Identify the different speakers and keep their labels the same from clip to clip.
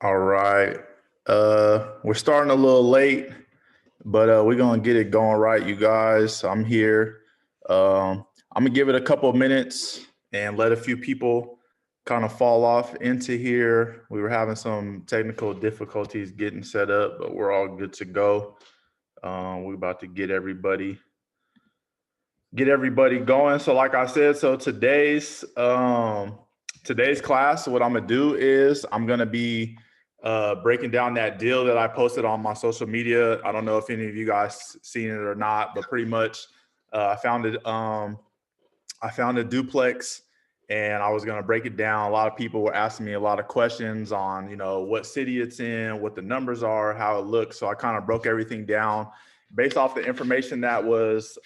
Speaker 1: All right. We're starting a little late, but we're gonna get it going right, you guys. I'm here. I'm gonna give it a couple of minutes and let a few people kind of fall off into here. We were having some technical difficulties getting set up, but we're all good to go. We're about to get everybody going. So, like I said, so today's class, what I'm gonna do is I'm gonna be breaking down that deal that I posted on my social media. I don't know if any of you guys seen it or not, but pretty much I found it. I found a duplex, and I was gonna break it down. A lot of people were asking me a lot of questions on, what city it's in, what the numbers are, how it looks. So I kind of broke everything down based off the information that was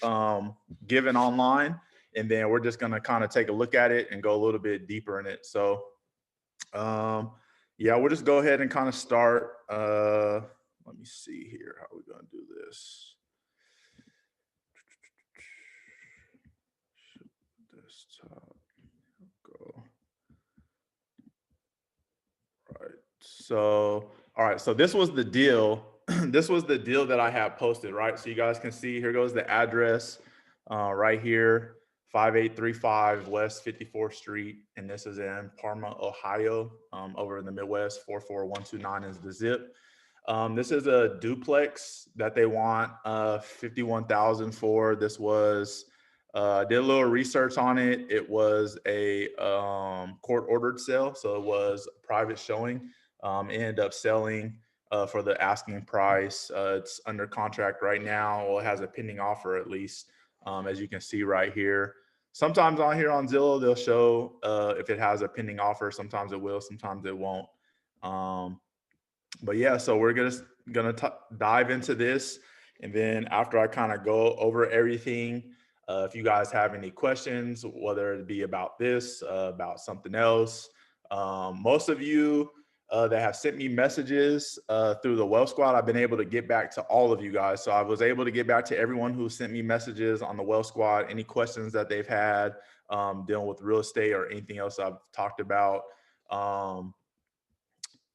Speaker 1: given online, and then we're just gonna kind of take a look at it and go a little bit deeper in it. So um, yeah, we'll just go ahead and kind of start. Let me see here how we're gonna do this. Desktop, go. Right. So, all right. So this was the deal. This was the deal that I have posted, right? So you guys can see here goes the address right here, 5835 West 54th Street. And this is in Parma, Ohio, over in the Midwest. 44129 is the zip. This is a duplex that they want 51,000 for. This was did a little research on it. It was a court ordered sale, so it was a private showing. It ended up selling for the asking price. It's under contract right now. Well, it has a pending offer at least, as you can see right here. Sometimes on here on Zillow, they'll show if it has a pending offer. Sometimes it will, sometimes it won't. Um, but yeah, so we're gonna dive into this, and then after I kind of go over everything, if you guys have any questions, whether it be about this, about something else, most of you that have sent me messages through the Wealth Squad, I've been able to get back to all of you guys. So I was able to get back to everyone who sent me messages on the Wealth Squad, any questions that they've had dealing with real estate or anything else I've talked about. Um,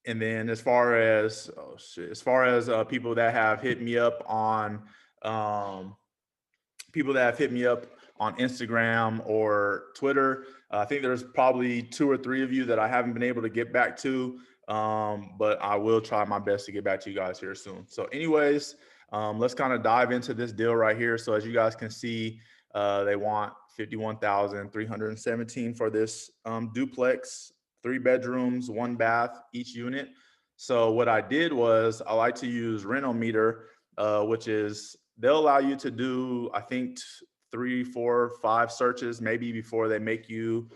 Speaker 1: and then as far as people that have hit me up on um, people that have hit me up on Instagram or Twitter, I think there's probably two or three of you that I haven't been able to get back to, but I will try my best to get back to you guys here soon. So anyways, let's kind of dive into this deal right here. So as you guys can see, they want 51,317 for this duplex, 3 bedrooms, 1 bath each unit. So what I did was I like to use Renometer, which is they'll allow you to do, I think, three, four, five searches maybe before they make you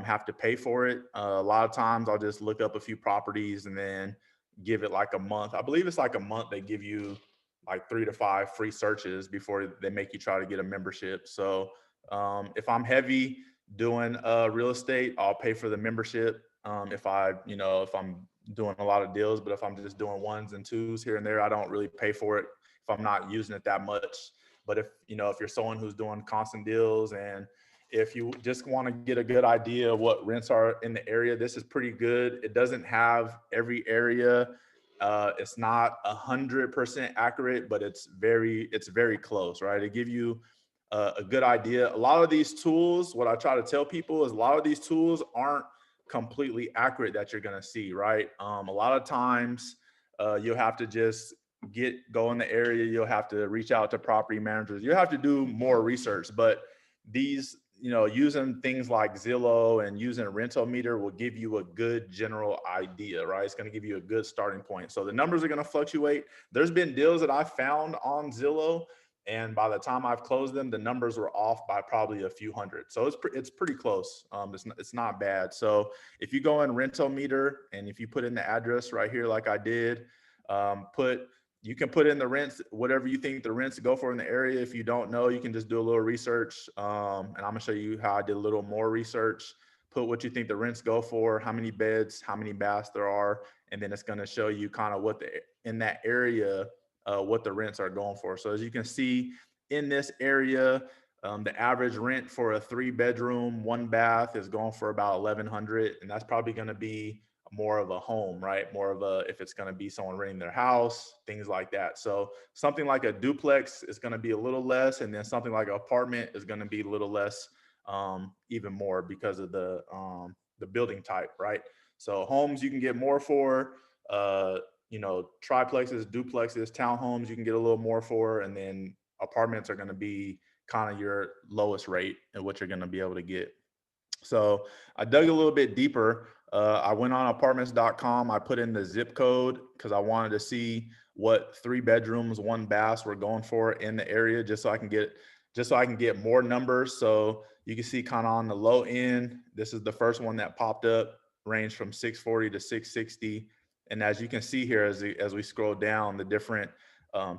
Speaker 1: have to pay for it. A lot of times I'll just look up a few properties and then give it like a month. I believe it's like a month. They give you like 3 to 5 free searches before they make you try to get a membership. So if I'm heavy doing real estate, I'll pay for the membership. If I'm doing a lot of deals, but if I'm just doing ones and twos here and there, I don't really pay for it if I'm not using it that much. But if you're someone who's doing constant deals, and if you just want to get a good idea of what rents are in the area, this is pretty good. It doesn't have every area. It's not 100% accurate, but it's very close, right? It give you a good idea. A lot of these tools, what I try to tell people is a lot of these tools aren't completely accurate that you're going to see, right? A lot of times you'll have to just go in the area. You'll have to reach out to property managers. You'll have to do more research. But these, using things like Zillow and using a rental meter will give you a good general idea, right? It's going to give you a good starting point. So the numbers are going to fluctuate. There's been deals that I found on Zillow, and by the time I've closed them, the numbers were off by probably a few hundred. So it's pretty close. It's not bad. So if you go in rental meter and if you put in the address right here, like I did, you can put in the rents, whatever you think the rents go for in the area. If you don't know, you can just do a little research. And I'm gonna show you how I did a little more research. Put what you think the rents go for, how many beds, how many baths there are, and then it's gonna show you kind of in that area what the rents are going for. So as you can see in this area, the average rent for a 3 bedroom, 1 bath is going for about 1,100, and that's probably going to be more of a home, right? More of a, if it's going to be someone renting their house, things like that. So something like a duplex is going to be a little less, and then something like an apartment is going to be a little less, even more because of the building type, right? So homes you can get more for, uh, triplexes, duplexes, townhomes you can get a little more for, and then apartments are going to be kind of your lowest rate and what you're going to be able to get. So I dug a little bit deeper. I went on apartments.com. I put in the zip code because I wanted to see what 3 bedrooms, 1 bath were going for in the area, just so I can get more numbers. So you can see kind of on the low end, this is the first one that popped up, range from 640 to 660. And as you can see here, as we scroll down, the different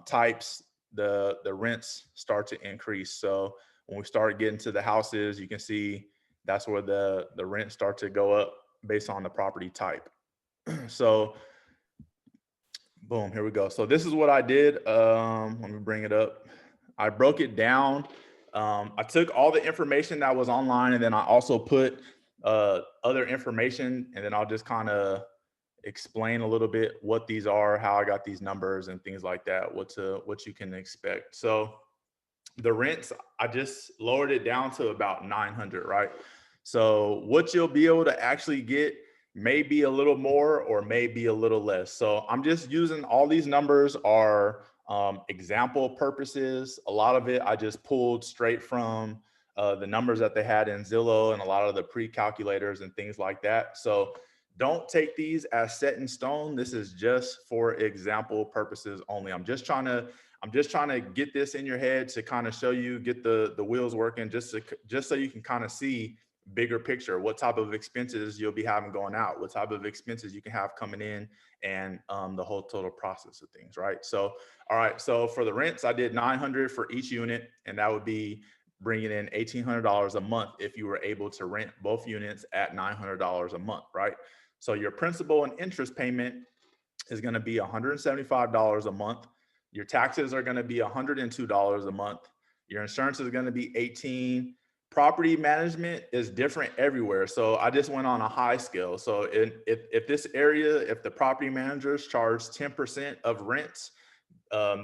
Speaker 1: types, the rents start to increase. So when we start getting to the houses, you can see that's where the rent start to go up based on the property type. So boom, here we go. So this is what I did. Let me bring it up. I broke it down. I took all the information that was online, and then I also put other information, and then I'll just kind of explain a little bit what these are, how I got these numbers and things like that, what you can expect. So the rents, I just lowered it down to about 900, right? So what you'll be able to actually get may be a little more or may be a little less. So I'm just using, all these numbers are example purposes. A lot of it I just pulled straight from the numbers that they had in Zillow and a lot of the pre-calculators and things like that. So don't take these as set in stone. This is just for example purposes only. I'm just trying to get this in your head to kind of show you, get the wheels working, just so you can kind of see bigger picture, what type of expenses you'll be having going out, what type of expenses you can have coming in, and the whole total process of things, right? So, all right. So for the rents, I did 900 for each unit, and that would be bringing in $1,800 a month if you were able to rent both units at $900 a month, right? So your principal and interest payment is going to be $175 a month. Your taxes are going to be $102 a month. Your insurance is going to be 18. Property management is different everywhere. So I just went on a high scale. So if this area, if the property managers charge 10% of rents,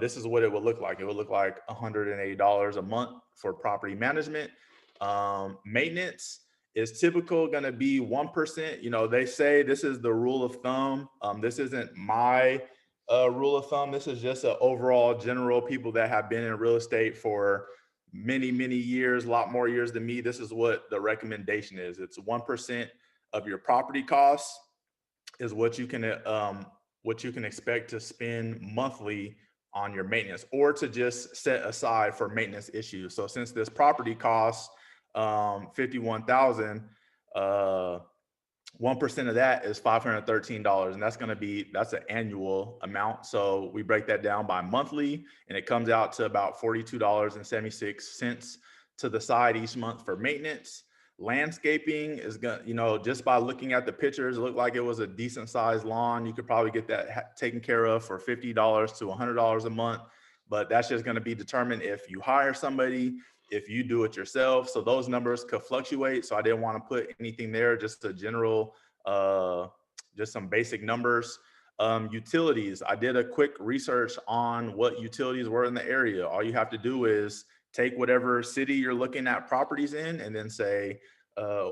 Speaker 1: this is what it would look like. It would look like $180 a month for property management. Maintenance is typical going to be 1%. They say this is the rule of thumb. This isn't my rule of thumb. This is just an overall general, people that have been in real estate for many, many years, a lot more years than me. This is what the recommendation is. It's 1% of your property costs is what you can expect to spend monthly on your maintenance, or to just set aside for maintenance issues. So since this property costs 51,000, 1% of that is $513, and that's an annual amount. So we break that down by monthly, and it comes out to about $42.76 to the side each month for maintenance. Landscaping is gonna, just by looking at the pictures, it looked like it was a decent sized lawn. You could probably get that taken care of for $50 to $100 a month, but that's just going to be determined if you hire somebody, if you do it yourself. So those numbers could fluctuate. So I didn't want to put anything there, just a general, just some basic numbers. Utilities, I did a quick research on what utilities were in the area. All you have to do is take whatever city you're looking at properties in and then say,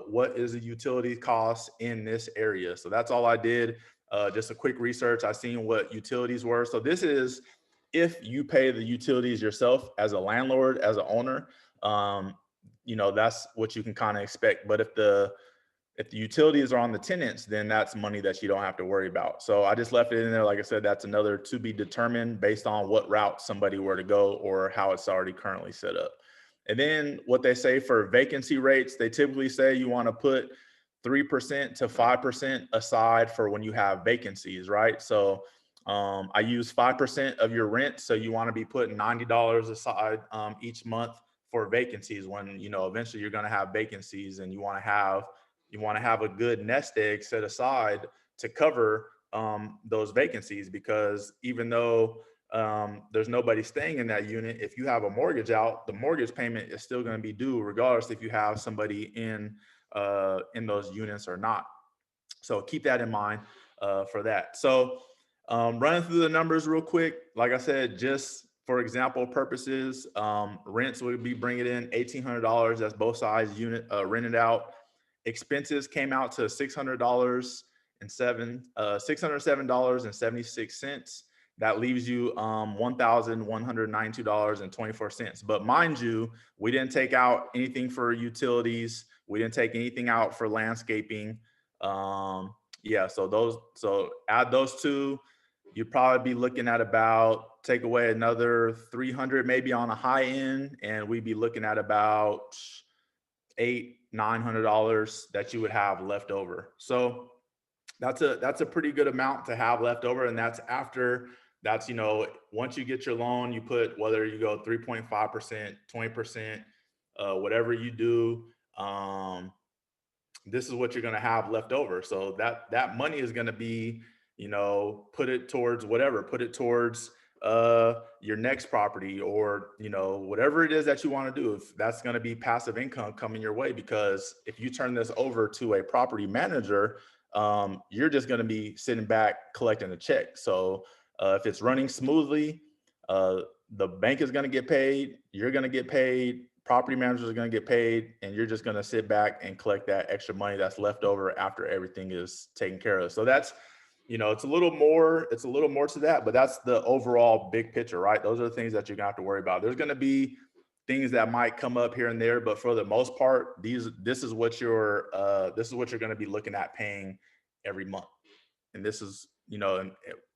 Speaker 1: what is the utility cost in this area? So that's all I did. Just a quick research. I seen what utilities were. So this is if you pay the utilities yourself as a landlord, as an owner, that's what you can kind of expect. But if the utilities are on the tenants, then that's money that you don't have to worry about. So I just left it in there. Like I said, that's another to be determined based on what route somebody were to go or how it's already currently set up. And then what they say for vacancy rates, they typically say you want to put 3% to 5% aside for when you have vacancies, right? So I use 5% of your rent. So you want to be putting $90 aside each month for vacancies when, eventually you're going to have vacancies, and you want to have a good nest egg set aside to cover those vacancies, because even though there's nobody staying in that unit, if you have a mortgage out, the mortgage payment is still going to be due regardless if you have somebody in those units or not. So keep that in mind for that. So running through the numbers real quick, like I said, just for example purposes, rents would be bringing in $1,800. That's both sides unit rented out. Expenses came out to $607.76. That leaves you $1,192.24. But mind you, we didn't take out anything for utilities. We didn't take anything out for landscaping. Yeah, so add those two, you'd probably be looking at about take away another 300 maybe on a high end, and we'd be looking at about $900 that you would have left over. So that's a pretty good amount to have left over, and that's after that's once you get your loan, you put whether you go 3.5%, 20%, whatever you do. This is what you're going to have left over. So that money is going to be, put it towards whatever, put it towards your next property, or whatever it is that you want to do. If that's going to be passive income coming your way, because if you turn this over to a property manager, you're just going to be sitting back collecting a check. So if it's running smoothly, uh, the bank is going to get paid, you're going to get paid, property managers are going to get paid, and you're just going to sit back and collect that extra money that's left over after everything is taken care of. So that's, it's a little more to that, but that's the overall big picture, right? Those are the things that you're going to have to worry about. There's going to be things that might come up here and there, but for the most part, this is what you're going to be looking at paying every month. And this is, and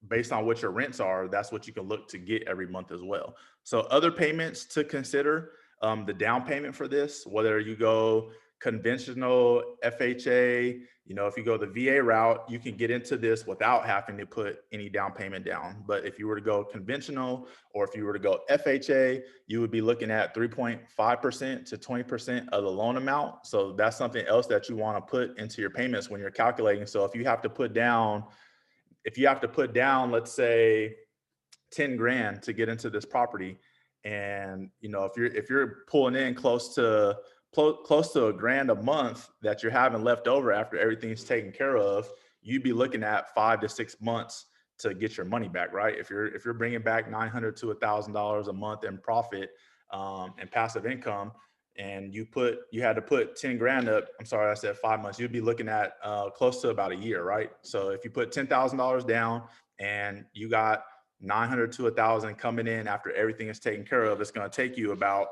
Speaker 1: based on what your rents are, that's what you can look to get every month as well. So other payments to consider, the down payment for this, whether you go conventional FHA, if you go the VA route, you can get into this without having to put any down payment down. But if you were to go conventional, or if you were to go FHA, you would be looking at 3.5% to 20% of the loan amount. So that's something else that you want to put into your payments when you're calculating. So if you have to put down, let's say 10 grand to get into this property, and if you're pulling in close to a grand a month that you're having left over after everything's taken care of, you'd be looking at 5 to 6 months to get your money back, right? If you're bringing back $900 to $1,000 a month in profit, and passive income, and you had to put 10 grand up, I'm sorry, I said 5 months, you'd be looking at close to about a year, right? So if you put $10,000 down and you got 900 to 1,000 coming in after everything is taken care of, it's going to take you about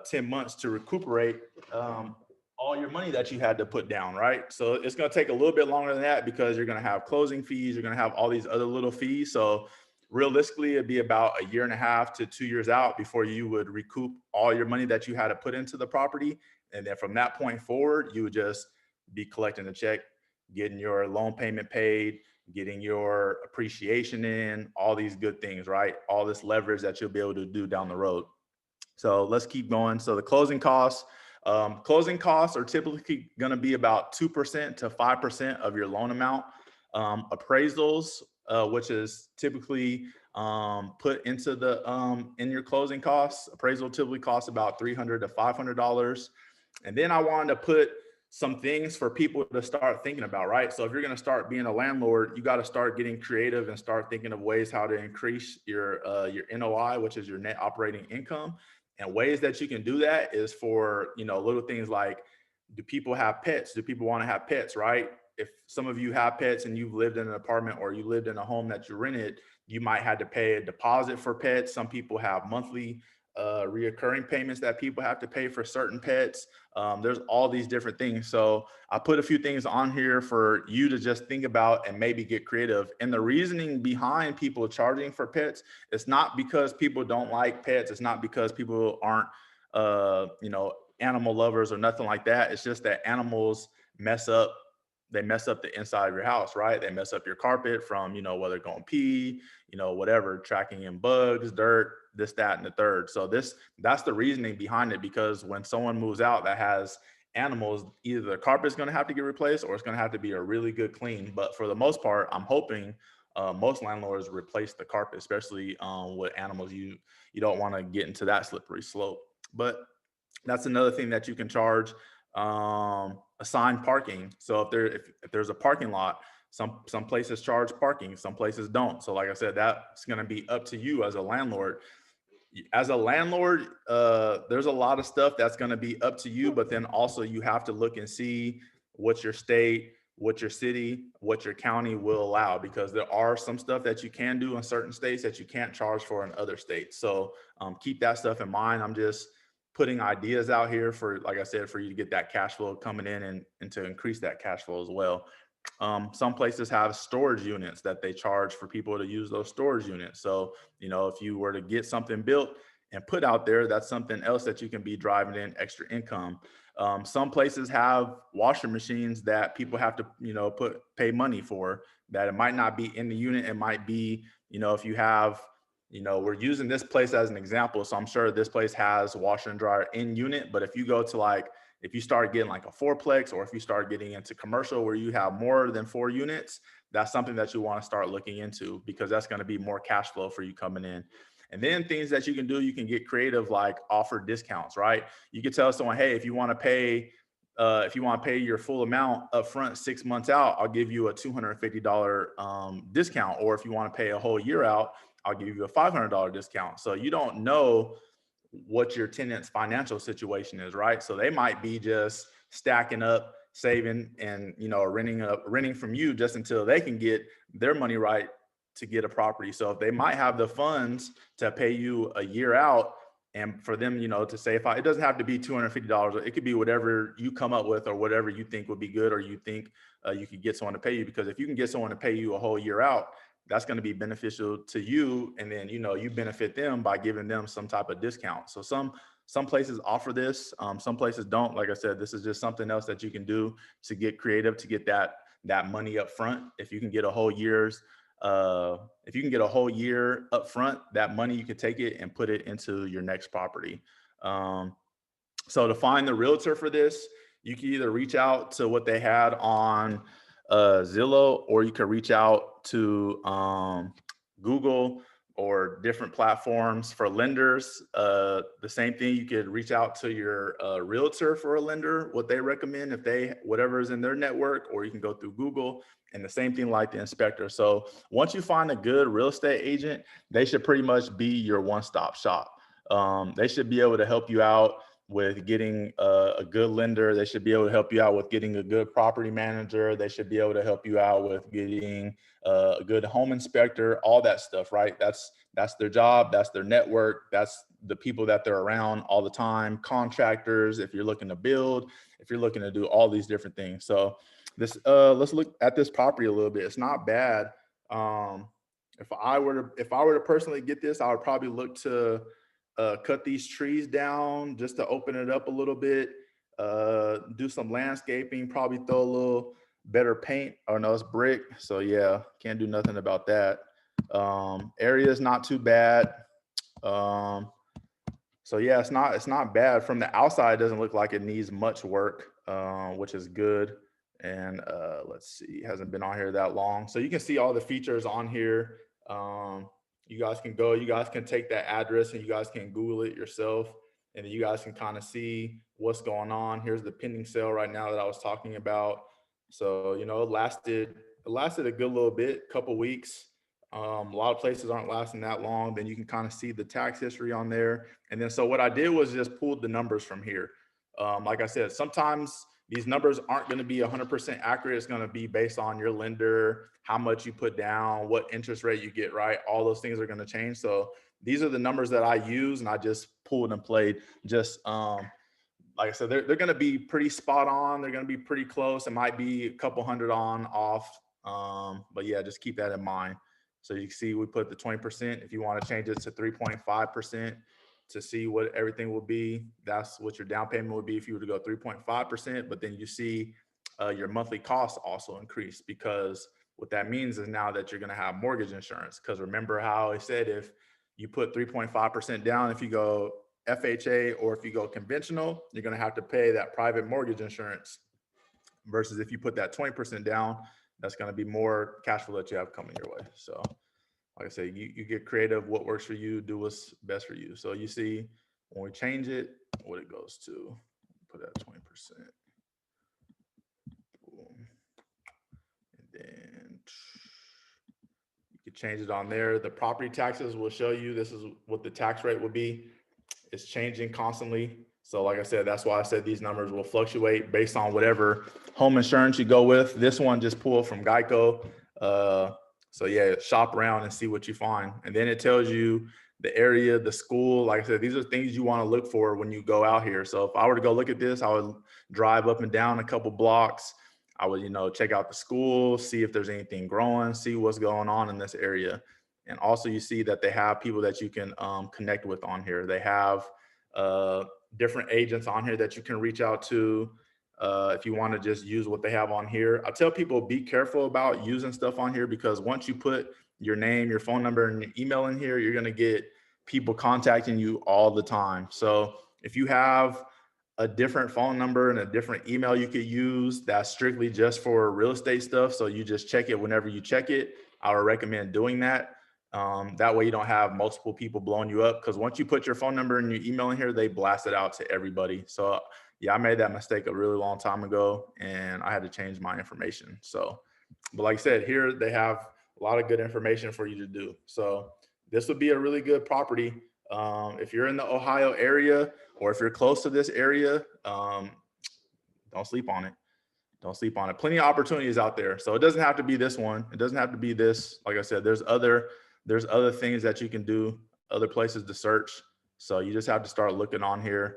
Speaker 1: 10 months to recuperate all your money that you had to put down, right? So it's going to take a little bit longer than that, because you're going to have closing fees, you're going to have all these other little fees. So realistically, it'd be about a year and a half to 2 years out before you would recoup all your money that you had to put into the property. And then from that point forward, you would just be collecting the check, getting your loan payment paid, getting your appreciation in, all these good things, right? All this leverage that you'll be able to do down the road. So let's keep going. So the closing costs are typically going to be about 2% to 5% of your loan amount. Appraisals, which is typically put into the in your closing costs. Appraisal typically costs about $300 to $500. And then I wanted to put some things for people to start thinking about, right? So if you're going to start being a landlord, you got to start getting creative and start thinking of ways how to increase your NOI, which is your net operating income. And ways that you can do that is for, little things like, do people have pets? Do people want to have pets, right? If some of you have pets and you've lived in an apartment or you lived in a home that you rented, you might have to pay a deposit for pets. Some people have monthly reoccurring payments that people have to pay for certain pets. There's all these different things. So I put a few things on here for you to just think about and maybe get creative. And the reasoning behind people charging for pets, it's not because people don't like pets. It's not because people aren't, animal lovers or nothing like that. It's just that animals mess up. They mess up the inside of your house, right? They mess up your carpet from, whether going pee, whatever, tracking in bugs, dirt, this, that, and the third. So that's the reasoning behind it, because when someone moves out that has animals, either the carpet's going to have to get replaced or it's going to have to be a really good clean. But for the most part, I'm hoping most landlords replace the carpet, especially with animals. You don't want to get into that slippery slope. But that's another thing that you can charge. assigned parking. So if there's a parking lot, some places charge parking, some places don't. So like I said, that's going to be up to you as a landlord. As a landlord, there's a lot of stuff that's going to be up to you, but then also you have to look and see what your state, what your city, what your county will allow, because there are some stuff that you can do in certain states that you can't charge for in other states. So keep that stuff in mind. I'm just putting ideas out here for, like I said, for you to get that cash flow coming in, and to increase that cash flow as well. Some places have storage units that they charge for people to use those storage units. So, if you were to get something built and put out there, that's something else that you can be driving in extra income. Some places have washer machines that people have to, pay money for, that it might not be in the unit. It might be, if you have, we're using this place as an example. So I'm sure this place has washer and dryer in unit, but if you go to if you start getting like a fourplex, or if you start getting into commercial where you have more than 4 units, that's something that you want to start looking into, because that's going to be more cash flow for you coming in. And then things that you can do, you can get creative, like offer discounts, right? You can tell someone, hey, if you want to pay your full amount up front 6 months out, I'll give you a $250 discount. Or if you want to pay a whole year out, I'll give you a $500 discount. So you don't know what your tenant's financial situation is, right? So they might be just stacking up, saving, and renting from you just until they can get their money right to get a property. So if they might have the funds to pay you a year out, and for them, to say, it doesn't have to be $250, it could be whatever you come up with, or whatever you think would be good, or you think you could get someone to pay you. Because if you can get someone to pay you a whole year out, that's going to be beneficial to you, and then you benefit them by giving them some type of discount. So some places offer this, some places don't. Like I said, this is just something else that you can do to get creative, to get that money up front. If you can get a whole year's if you can get a whole year up front, that money, you can take it and put it into your next property. So to find the realtor for this, you can either reach out to what they had on Zillow, or you can reach out to Google or different platforms for lenders. The same thing, you could reach out to your realtor for a lender, what they recommend, whatever is in their network, or you can go through Google. And the same thing like the inspector. So once you find a good real estate agent, they should pretty much be your one-stop shop. They should be able to help you out with getting a good lender. They should be able to help you out with getting a good property manager. They should be able to help you out with getting a good home inspector, all that stuff, right? That's their job. That's their network. That's the people that they're around all the time. Contractors, if you're looking to build, if you're looking to do all these different things. So let's look at this property a little bit. It's not bad. If I were to personally get this, I would probably look to cut these trees down just to open it up a little bit, do some landscaping, probably throw a little better paint. Oh no, it's brick. So yeah, can't do nothing about that. Area is not too bad. So yeah, it's not bad. From the outside, it doesn't look like it needs much work, which is good. And let's see, it hasn't been on here that long. So you can see all the features on here. You guys can take that address and you guys can Google it yourself. And then you guys can kind of see what's going on. Here's the pending sale right now that I was talking about. So, it lasted a good little bit, couple weeks. A lot of places aren't lasting that long. Then you can kind of see the tax history on there. And then, so what I did was just pulled the numbers from here. Like I said, sometimes these numbers aren't going to be 100% accurate. It's going to be based on your lender, how much you put down, what interest rate you get, right? All those things are going to change. So these are the numbers that I use, and I just pulled and played. Just like I said, they're going to be pretty spot on. They're going to be pretty close. It might be a couple hundred on off. But yeah, just keep that in mind. So you can see we put the 20%. If you want to change it to 3.5% to see what everything will be, that's what your down payment would be if you were to go 3.5%. But then you see your monthly costs also increase, because what that means is now that you're going to have mortgage insurance. Because remember how I said, if you put 3.5% down, if you go FHA or if you go conventional, you're going to have to pay that private mortgage insurance, versus if you put that 20% down, that's going to be more cash flow that you have coming your way. So like I say, you get creative, what works for you, do what's best for you. So you see when we change it, what it goes to, put that 20%. change it on there. The property taxes will show you this is what the tax rate will be. It's changing constantly. So like I said, that's why I said these numbers will fluctuate based on whatever home insurance you go with. This one just pulled from Geico. So yeah, shop around and see what you find. And then it tells you the area, the school. Like I said, these are things you want to look for when you go out here. So if I were to go look at this, I would drive up and down a couple blocks. I would, check out the school, see if there's anything growing, see what's going on in this area. And also you see that they have people that you can connect with on here. They have different agents on here that you can reach out to if you want to just use what they have on here. I tell people be careful about using stuff on here because once you put your name, your phone number, and your email in here, you're going to get people contacting you all the time. So if you have a different phone number and a different email you could use that's strictly just for real estate stuff, so you just check it whenever you check it, I would recommend doing that. That way you don't have multiple people blowing you up, because once you put your phone number and your email in here, they blast it out to everybody. So yeah, I made that mistake a really long time ago and I had to change my information. So, but like I said, here they have a lot of good information for you to do. So this would be a really good property. If you're in the Ohio area or if you're close to this area, don't sleep on it. Don't sleep on it. Plenty of opportunities out there. So it doesn't have to be this one. It doesn't have to be this. Like I said, there's other things that you can do, other places to search. So you just have to start looking on here.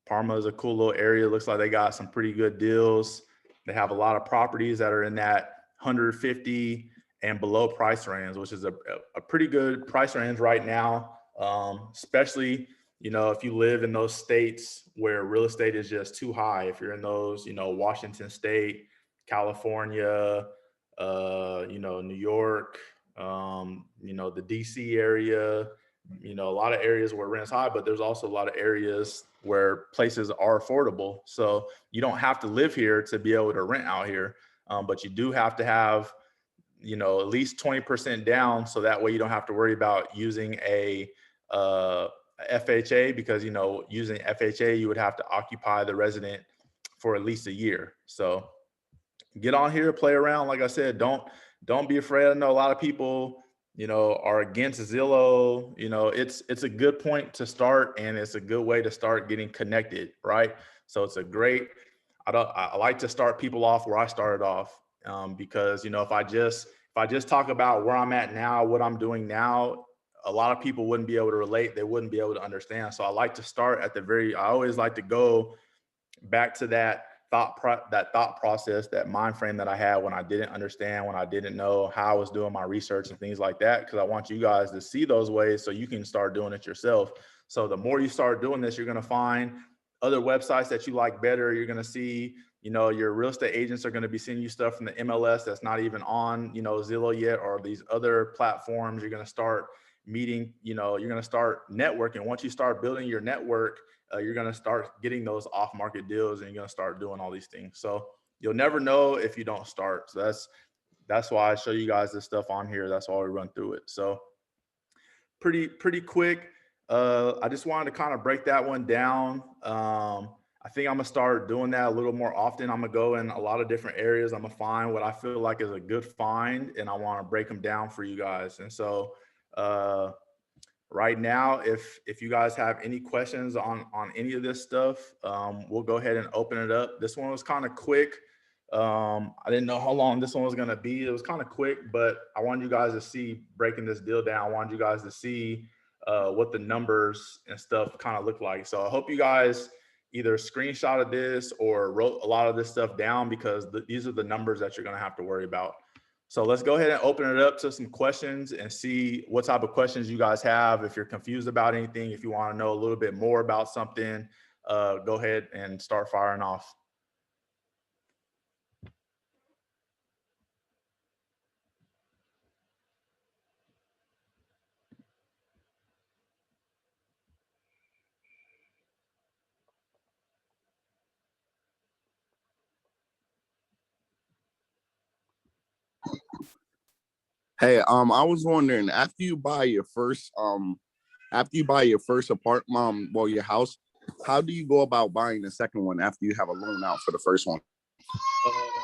Speaker 1: Parma is a cool little area. Looks like they got some pretty good deals. They have a lot of properties that are in that 150 and below price range, which is a pretty good price range right now. Especially, if you live in those states where real estate is just too high. If you're in those, Washington State, California, New York, the DC area, a lot of areas where rent's high, but there's also a lot of areas where places are affordable. So you don't have to live here to be able to rent out here. But you do have to have, at least 20% down. So that way you don't have to worry about using a FHA, because, using FHA, you would have to occupy the resident for at least a year. So get on here, play around. Like I said, don't be afraid. I know a lot of people, are against Zillow. It's a good point to start, and it's a good way to start getting connected, right? So it's a great, I like to start people off where I started off, because, if I just talk about where I'm at now, what I'm doing now, a lot of people wouldn't be able to relate. They wouldn't be able to understand. So I like to start at I always like to go back to that thought process, that mind frame that I had when I didn't understand, when I didn't know how I was doing my research and things like that, because I want you guys to see those ways so you can start doing it yourself. So the more you start doing this, you're going to find other websites that you like better. You're going to see, your real estate agents are going to be sending you stuff from the MLS that's not even on, Zillow yet, or these other platforms. You're going to start meeting, you're going to start networking. Once you start building your network, you're going to start getting those off-market deals, and you're going to start doing all these things. So you'll never know if you don't start. So that's why I show you guys this stuff on here. That's why we run through it. So pretty quick. I just wanted to kind of break that one down. I think I'm gonna start doing that a little more often. I'm gonna go in a lot of different areas. I'm gonna find what I feel like is a good find, and I want to break them down for you guys. And so right now, if you guys have any questions on any of this stuff, we'll go ahead and open it up. This one was kind of quick. I didn't know how long this one was going to be. It was kind of quick, but I wanted you guys to see breaking this deal down. I wanted you guys to see what the numbers and stuff kind of look like. So I hope you guys either screenshotted this or wrote a lot of this stuff down, because these are the numbers that you're going to have to worry about. So let's go ahead and open it up to some questions and see what type of questions you guys have. If you're confused about anything, if you want to know a little bit more about something, go ahead and start firing off.
Speaker 2: Hey, I was wondering, after you buy your first apartment, well, your house, how do you go about buying the second one after you have a loan out for the first one?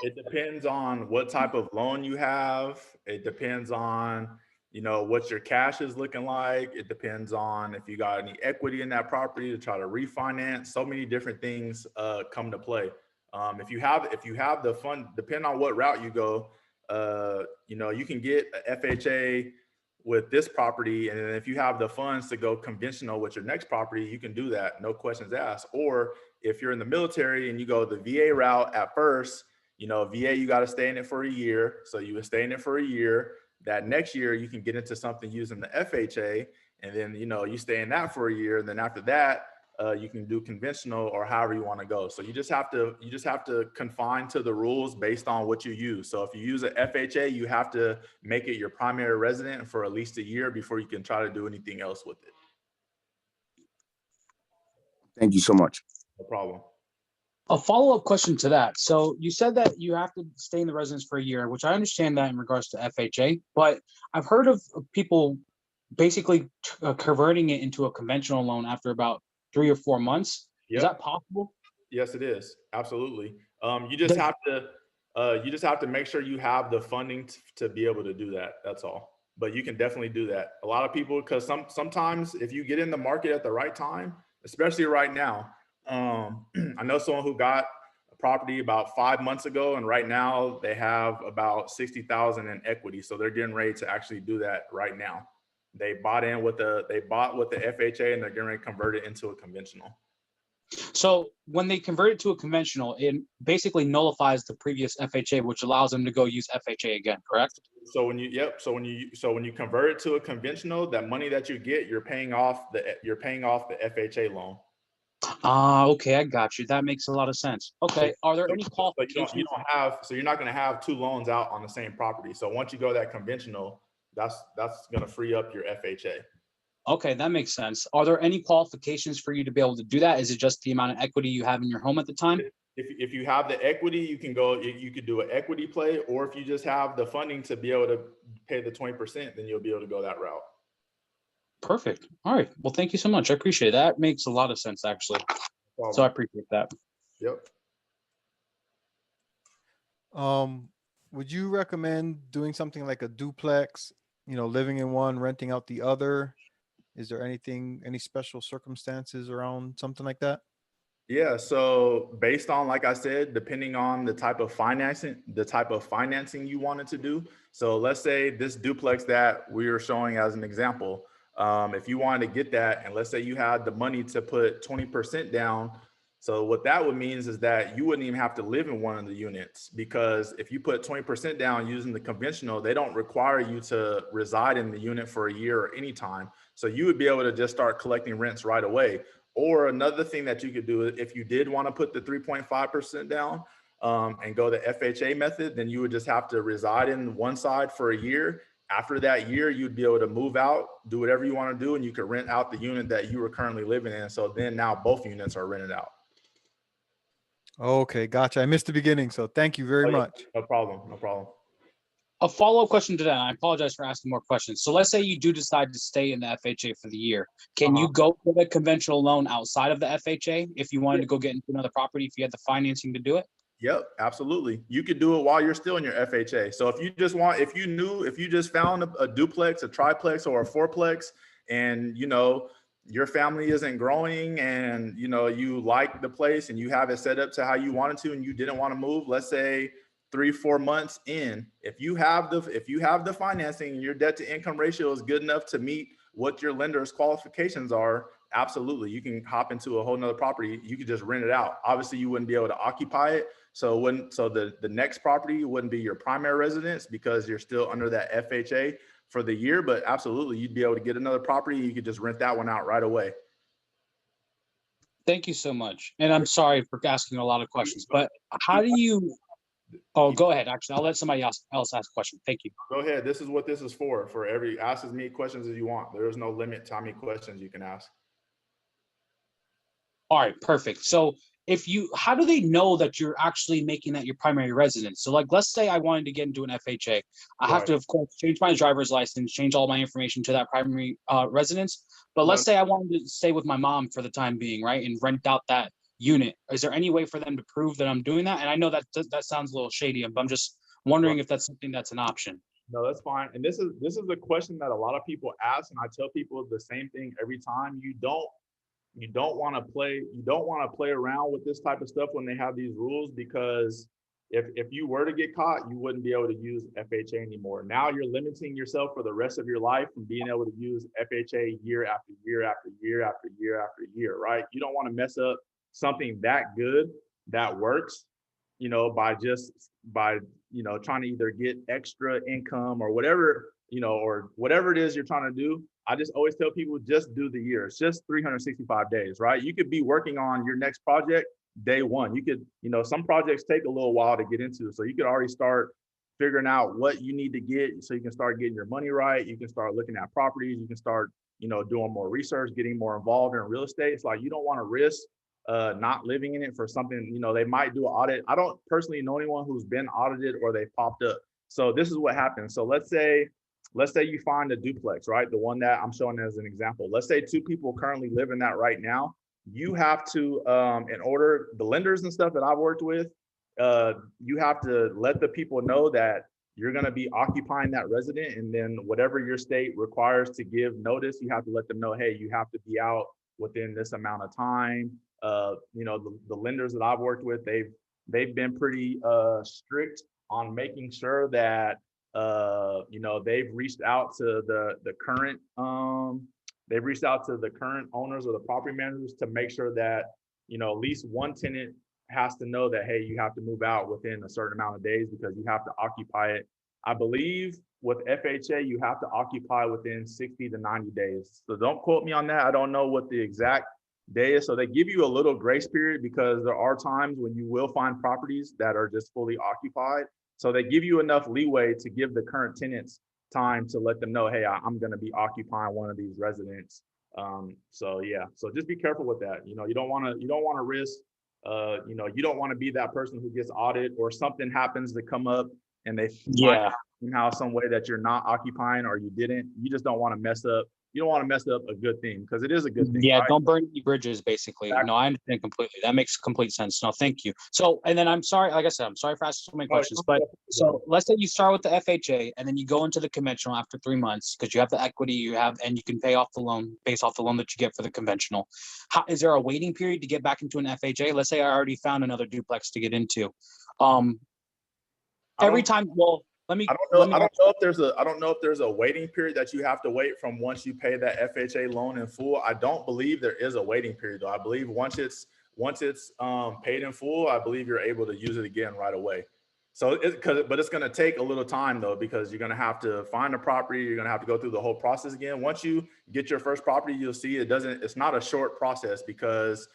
Speaker 1: It depends on what type of loan you have. It depends on, what your cash is looking like. It depends on if you got any equity in that property to try to refinance. So many different things come to play. If you have the fund, depending on what route you go, you can get a FHA with this property, and then if you have the funds to go conventional with your next property, you can do that, no questions asked. Or if you're in the military and you go the VA route at first, VA, you got to stay in it for a year. So you would stay in it for a year. That next year you can get into something using the FHA, and then you stay in that for a year, and then after that you can do conventional or however you want to go. So you just have to confine to the rules based on what you use. So if you use an FHA, you have to make it your primary resident for at least a year before you can try to do anything else with it.
Speaker 2: Thank you so much.
Speaker 1: No problem.
Speaker 3: A follow-up question to that. So you said that you have to stay in the residence for a year, which I understand that in regards to FHA, but I've heard of people basically converting it into a conventional loan after about 3 or 4 months.
Speaker 1: Yep.
Speaker 3: Is that possible?
Speaker 1: Yes, it is. Absolutely. You just have to make sure you have the funding to be able to do that. That's all. But you can definitely do that. A lot of people, because sometimes if you get in the market at the right time, especially right now, I know someone who got a property about 5 months ago, and right now they have about 60,000 in equity. So they're getting ready to actually do that right now. They bought with the FHA, and they're getting ready to convert it into a conventional.
Speaker 3: So when they convert it to a conventional, it basically nullifies the previous FHA, which allows them to go use FHA again, correct?
Speaker 1: So when you convert it to a conventional, that money that you get, you're paying off the FHA loan.
Speaker 3: Okay, I got you. That makes a lot of sense. Okay, are there any qualifications?
Speaker 1: So you're not going to have two loans out on the same property. So once you go that conventional, that's going to free up your FHA.
Speaker 3: Okay, that makes sense. Are there any qualifications for you to be able to do that? Is it just the amount of equity you have in your home at the time?
Speaker 1: If you have the equity, you could do an equity play, or if you just have the funding to be able to pay the 20%, then you'll be able to go that route.
Speaker 3: Perfect. All right. Well, thank you so much. I appreciate it. That makes a lot of sense, actually. So I appreciate that.
Speaker 1: Yep.
Speaker 4: Would you recommend doing something like a duplex, living in one, renting out the other? Is there any special circumstances around something like that?
Speaker 1: Yeah. So based on, like I said, depending on the type of financing you wanted to do. So let's say this duplex that we are showing as an example, if you wanted to get that, and let's say you had the money to put 20% down. So what that would mean is that you wouldn't even have to live in one of the units, because if you put 20% down using the conventional, they don't require you to reside in the unit for a year or any time. So you would be able to just start collecting rents right away. Or another thing that you could do, if you did want to put the 3.5% down and go the FHA method, then you would just have to reside in one side for a year. After that year, you'd be able to move out, do whatever you want to do, and you could rent out the unit that you were currently living in. So then now both units are rented out.
Speaker 4: Okay, gotcha. I missed the beginning, so thank you very much.
Speaker 1: No problem. No problem.
Speaker 3: A follow-up question to that. I apologize for asking more questions. So let's say you do decide to stay in the FHA for the year. Can you go for the conventional loan outside of the FHA if you wanted to go get into another property, if you had the financing to do it?
Speaker 1: Yep, absolutely. You could do it while you're still in your FHA. So if you just found a duplex, a triplex, or a fourplex, and your family isn't growing, and you like the place and you have it set up to how you wanted to, and you didn't want to move, let's say 3-4 months in, if you have the financing and your debt to income ratio is good enough to meet what your lender's qualifications are, absolutely, you can hop into a whole nother property. You could just rent it out. Obviously, you wouldn't be able to occupy it. So the next property wouldn't be your primary residence because you're still under that FHA for the year, but absolutely, you'd be able to get another property. You could just rent that one out right away.
Speaker 3: Thank you so much. And I'm sorry for asking a lot of questions, but how do you... Oh, go ahead. Actually, I'll let somebody else ask a question. Thank you.
Speaker 1: Go ahead. This is what this is for ask as many questions as you want. There is no limit to how many questions you can ask.
Speaker 3: All right, perfect. So how do they know that you're actually making that your primary residence? So like, let's say I wanted to get into an FHA. I have to, of course, change my driver's license, change all my information to that primary residence. But let's say I wanted to stay with my mom for the time being, right? And rent out that unit. Is there any way for them to prove that I'm doing that? And I know that sounds a little shady, but I'm just wondering if that's something that's an option.
Speaker 1: No, that's fine. And this is a question that a lot of people ask, and I tell people the same thing every time. You don't want to play around with this type of stuff when they have these rules, because if you were to get caught, you wouldn't be able to use FHA anymore. Now you're limiting yourself for the rest of your life from being able to use FHA year after year after year after year after year, right? You don't want to mess up something that good that works, by trying to either get extra income or whatever, or whatever it is you're trying to do. I just always tell people, just do the year. It's just 365 days, right? You could be working on your next project day one. You could, some projects take a little while to get into. So you could already start figuring out what you need to get so you can start getting your money right. You can start looking at properties. You can start, doing more research, getting more involved in real estate. It's like, you don't want to risk not living in it for something, they might do an audit. I don't personally know anyone who's been audited or they popped up. So this is what happens. So let's say you find a duplex, right? The one that I'm showing as an example. Let's say two people currently live in that right now. You have to, in order, the lenders and stuff that I've worked with, you have to let the people know that you're going to be occupying that resident. And then whatever your state requires to give notice, you have to let them know, hey, you have to be out within this amount of time. The lenders that I've worked with, they've been pretty strict on making sure that they've reached out to the current owners or the property managers to make sure that at least one tenant has to know that, hey, you have to move out within a certain amount of days because you have to occupy it. I believe with FHA you have to occupy within 60 to 90 days. So don't quote me on that. I don't know what the exact day is. So they give you a little grace period because there are times when you will find properties that are just fully occupied. So they give you enough leeway to give the current tenants time to let them know, hey, I'm going to be occupying one of these residents. So yeah, so just be careful with that. You don't want to risk, you don't want to be that person who gets audited or something happens to come up and they find somehow, some way that you're not occupying or you didn't. You just don't want to mess up. You don't want to mess up a good thing because it is a good thing.
Speaker 3: Yeah,
Speaker 1: right?
Speaker 3: don't burn any bridges, basically.
Speaker 1: Exactly.
Speaker 3: No, I understand completely. That makes complete sense. No, thank you. So, and then I'm sorry, like I said, I'm sorry for asking so many questions, but so let's say you start with the FHA and then you go into the conventional after 3 months because you have the equity and you can pay off the loan based off the loan that you get for the conventional. Is there a waiting period to get back into an FHA? Let's say I already found another duplex to get into. Every time, well, I don't
Speaker 1: know if there's a waiting period that you have to wait from once you pay that FHA loan in full. I don't believe there is a waiting period though. I believe once it's paid in full, I believe you're able to use it again right away. So but it's going to take a little time though, because you're going to have to find a property. You're going to have to go through the whole process again. Once you get your first property, you'll see it's not a short process because,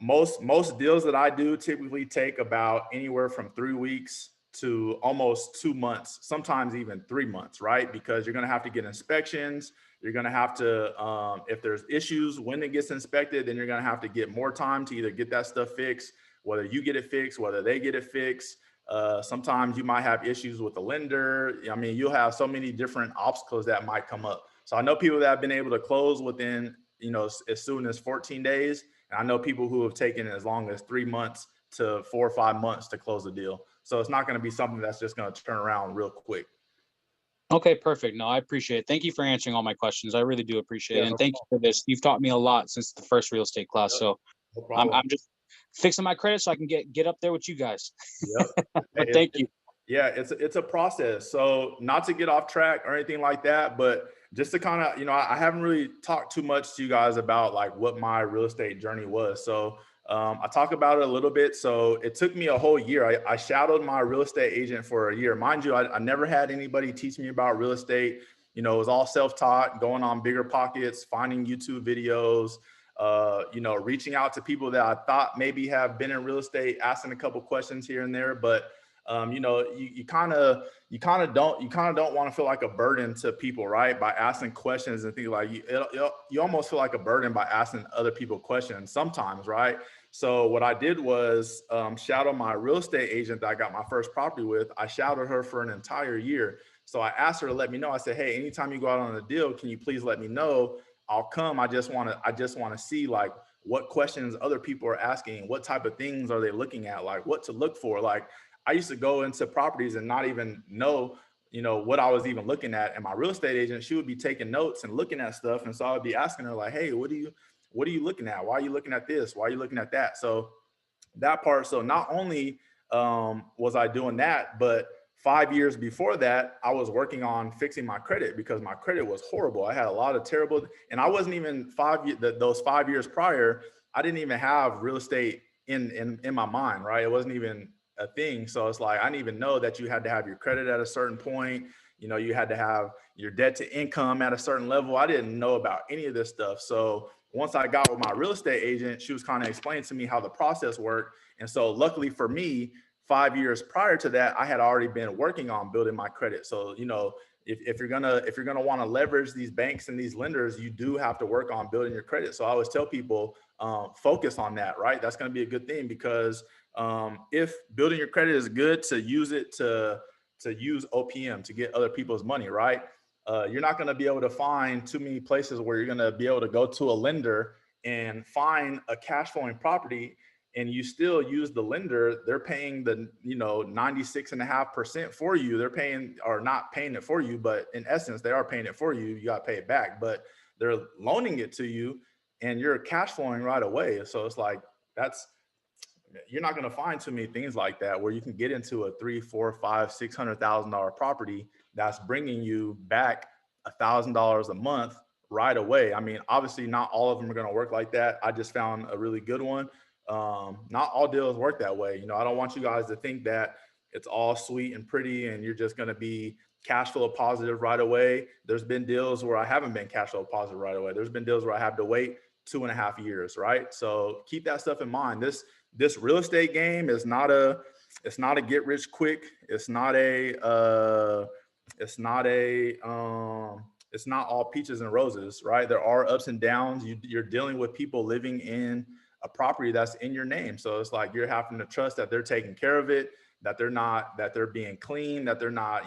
Speaker 1: most deals that I do typically take about anywhere from 3 weeks to almost 2 months, sometimes even 3 months, right? Because you're going to have to get inspections. You're going to have to, if there's issues when it gets inspected, then you're going to have to get more time to either get that stuff fixed, whether you get it fixed, whether they get it fixed. Sometimes you might have issues with the lender. I mean, you'll have so many different obstacles that might come up. So I know people that have been able to close within, as soon as 14 days. And I know people who have taken as long as 3 months to 4 or 5 months to close a deal. So it's not going to be something that's just going to turn around real quick.
Speaker 3: Okay, perfect. No, I appreciate it. Thank you for answering all my questions. I really do appreciate it. And thank you for this. You've taught me a lot since the first real estate class. So I'm just fixing my credit so I can get up there with you guys.
Speaker 1: Yep.
Speaker 3: But thank you.
Speaker 1: Yeah, it's a process. So not to get off track or anything like that, but just to kind of, I haven't really talked too much to you guys about like what my real estate journey was. So I talk about it a little bit. So it took me a whole year. I shadowed my real estate agent for a year. Mind you, I never had anybody teach me about real estate. It was all self-taught, going on Bigger Pockets, finding YouTube videos, reaching out to people that I thought maybe have been in real estate, asking a couple questions here and there. But you kind of don't want to feel like a burden to people, right? By asking questions and things like you almost feel like a burden by asking other people questions sometimes, right? So what I did was shadow my real estate agent that I got my first property with. I shadowed her for an entire year. So I asked her to let me know. I said, hey, anytime you go out on a deal, can you please let me know? I'll come. I just want to see like what questions other people are asking, what type of things are they looking at, like what to look for. Like I used to go into properties and not even know, what I was even looking at. And my real estate agent, she would be taking notes and looking at stuff. And so I would be asking her like, hey, what are you looking at? Why are you looking at this? Why are you looking at that? So that part. So not only was I doing that, but 5 years before that, I was working on fixing my credit because my credit was horrible. I had a lot of terrible, and I wasn't even those 5 years prior, I didn't even have real estate in my mind, right? It wasn't even a thing. So it's like, I didn't even know that you had to have your credit at a certain point. You had to have your debt to income at a certain level. I didn't know about any of this stuff. So once I got with my real estate agent, she was kind of explaining to me how the process worked. And so luckily for me, 5 years prior to that, I had already been working on building my credit. So, if you're gonna want to leverage these banks and these lenders, you do have to work on building your credit. So I always tell people, focus on that, right? That's going to be a good thing because if building your credit is good, to use it to use OPM to get other people's money, right? You're not going to be able to find too many places where you're going to be able to go to a lender and find a cash flowing property and you still use the lender. They're paying the 96.5% for you. They're paying, or not paying it for you, but in essence they are paying it for you. You got to pay it back, but they're loaning it to you and you're cash flowing right away. So it's like, you're not going to find too many things like that where you can get into a $300,000, $400,000, $500,000, $600,000 property that's bringing you back $1,000 a month right away. I mean, obviously not all of them are going to work like that. I just found a really good one. Not all deals work that way. I don't want you guys to think that it's all sweet and pretty and you're just going to be cash flow positive right away. There's been deals where I haven't been cash flow positive right away. There's been deals where I have to wait 2.5 years, right? So keep that stuff in mind. This real estate game is not a get rich quick. It's not all peaches and roses, right? There are ups and downs. You're dealing with people living in a property that's in your name. So it's like you're having to trust that they're taking care of it, that they're being clean, that they're not,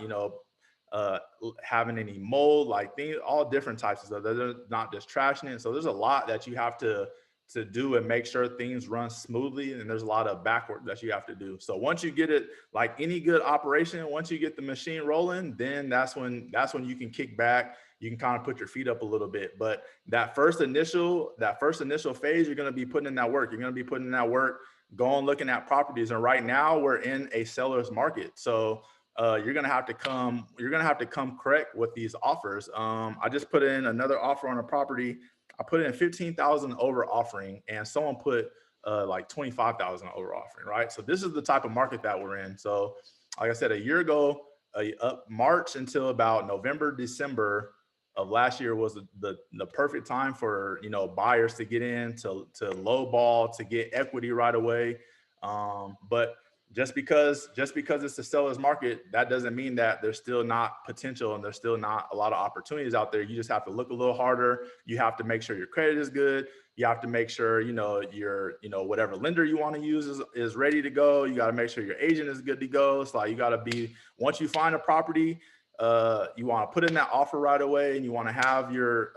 Speaker 1: having any mold, like things, all different types of stuff. They're not just trashing it. So there's a lot that you have to do and make sure things run smoothly. And there's a lot of back work that you have to do. So once you get it, like any good operation, once you get the machine rolling, then that's when you can kick back. You can kind of put your feet up a little bit. But that first initial phase, you're going to be putting in that work. You're going to be putting in that work, going looking at properties. And right now we're in a seller's market. So you're gonna have to come correct with these offers. I just put in another offer on a property. I put in 15,000 over offering, and someone put like 25,000 over offering. Right. So this is the type of market that we're in. So, like I said, a year ago, March until about November, December of last year was the perfect time for buyers to get in, to low ball, to get equity right away. But just because it's a seller's market, that doesn't mean that there's still not potential and there's still not a lot of opportunities out there. You just have to look a little harder. You have to make sure your credit is good. You have to make sure, your, whatever lender you want to use is ready to go. You got to make sure your agent is good to go. It's like, you got to be, once you find a property, you want to put in that offer right away, and you want to have your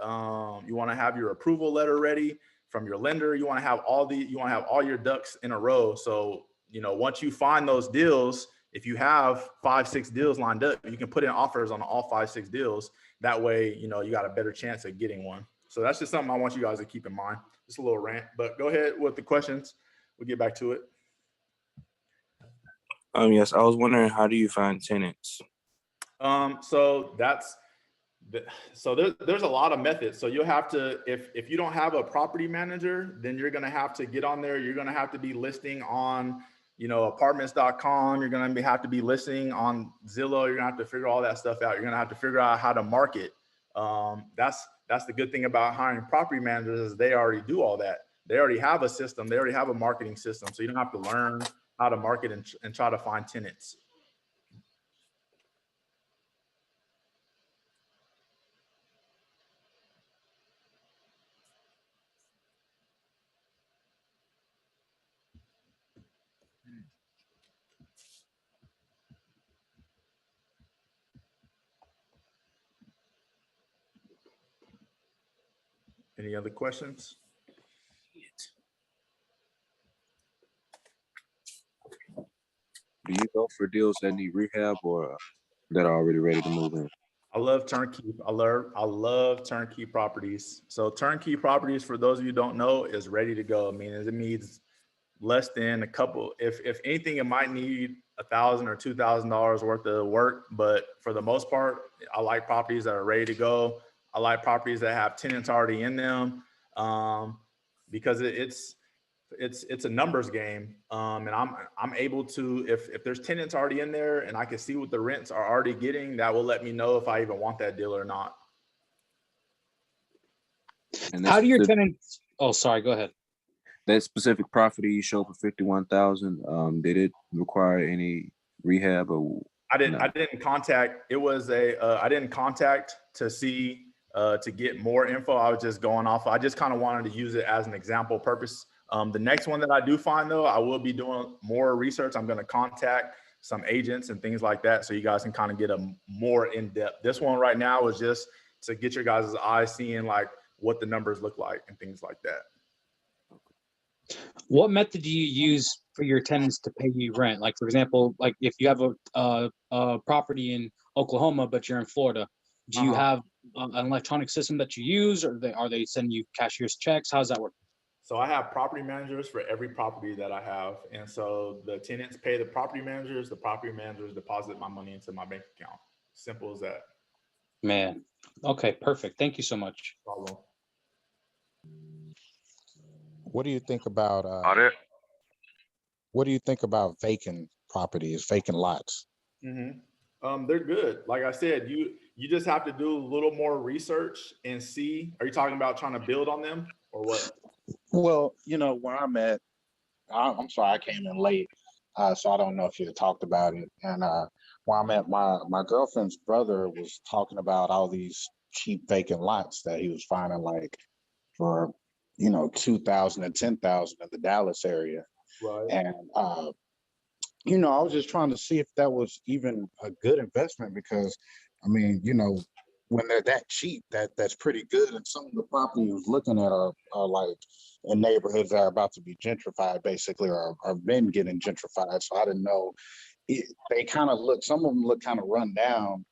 Speaker 1: approval letter ready from your lender. You want to have all your ducks in a row. So, once you find those deals, if you have 5-6 deals lined up, you can put in offers on all 5-6 deals. That way, you got a better chance of getting one. So that's just something I want you guys to keep in mind. Just a little rant, but go ahead with the questions. We'll get back to it.
Speaker 5: Yes, I was wondering, how do you find tenants?
Speaker 1: So there's a lot of methods. So you'll have to, if you don't have a property manager, then you're going to have to get on there. You're going to have to be listing on, apartments.com. You're going to have to be listing on Zillow. You're going to have to figure all that stuff out. You're going to have to figure out how to market. That's the good thing about hiring property managers, is they already do all that. They already have a system. They already have a marketing system. So you don't have to learn how to market and try to find tenants. Any other questions?
Speaker 5: Do you go for deals that need rehab or that are already ready to move in?
Speaker 1: I love turnkey. I love turnkey properties. So turnkey properties, for those of you who don't know, is ready to go. I mean, it means less than a couple. If anything, it might need $1,000 or $2,000 worth of work. But for the most part, I like properties that are ready to go. I like properties that have tenants already in them, because it's a numbers game, and I'm able to, if there's tenants already in there and I can see what the rents are already getting, that will let me know if I even want that deal or not.
Speaker 5: And
Speaker 3: How do your
Speaker 5: the,
Speaker 3: tenants? Oh, sorry. Go ahead.
Speaker 5: that specific property you showed for 51,000, did it require any rehab or
Speaker 1: I
Speaker 5: no?
Speaker 1: didn't contact. It was I didn't contact to see to get more info. I was just going off. I just kind of wanted to use it as an example purpose. The next one that I do find, though, I will be doing more research. I'm going to contact some agents and things like that, so you guys can kind of get a more in depth. This one right now is just to get your guys' eyes seeing like what the numbers look like and things like that.
Speaker 3: What method do you use for your tenants to pay you rent? Like, for example, like if you have a property in Oklahoma, but you're in Florida, do you have an electronic system that you use, or are they sending you cashier's checks? How does that work?
Speaker 1: So I have property managers for every property that I have. And so the tenants pay the property managers deposit my money into my bank account. Simple as that.
Speaker 3: Man. Okay, perfect. Thank you so much.
Speaker 1: Problem.
Speaker 6: What do you think about
Speaker 5: Audit?
Speaker 6: what do you think about vacant properties, vacant lots?
Speaker 1: They're good. Like I said, you just have to do a little more research and see. Are you talking about trying to build on them or what?
Speaker 6: Well, where I'm at, I'm sorry, I came in late, so I don't know if you talked about it. And where I'm at, my girlfriend's brother was talking about all these cheap vacant lots that he was finding, like for 2,000 and 10,000 in the Dallas area.
Speaker 1: Right.
Speaker 6: And I was just trying to see if that was even a good investment, because I mean, when they're that cheap, that's pretty good. And some of the property he was looking at are like in neighborhoods that are about to be gentrified, basically, or have been getting gentrified. So I didn't know. They kind of look, some of them look kind of run down,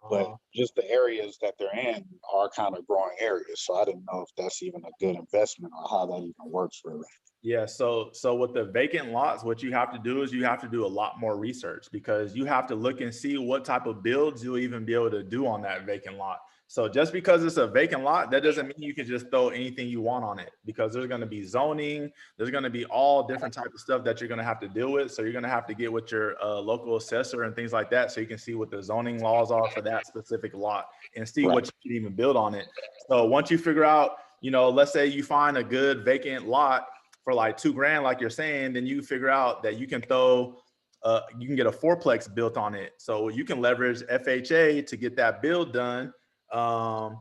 Speaker 6: but just the areas that they're in are kind of growing areas. So I didn't know if that's even a good investment or how that even works, really.
Speaker 1: Yeah, so with the vacant lots, what you have to do is you have to do a lot more research, because you have to look and see what type of builds you'll even be able to do on that vacant lot. So just because it's a vacant lot, that doesn't mean you can just throw anything you want on it, because there's going to be zoning, there's going to be all different types of stuff that you're going to have to deal with. So you're going to have to get with your local assessor and things like that, so you can see what the zoning laws are for that specific lot and see what you can even build on it. So once you figure out, let's say you find a good vacant lot for like $2,000, like you're saying, then you figure out that you can you can get a fourplex built on it. So you can leverage FHA to get that build done. And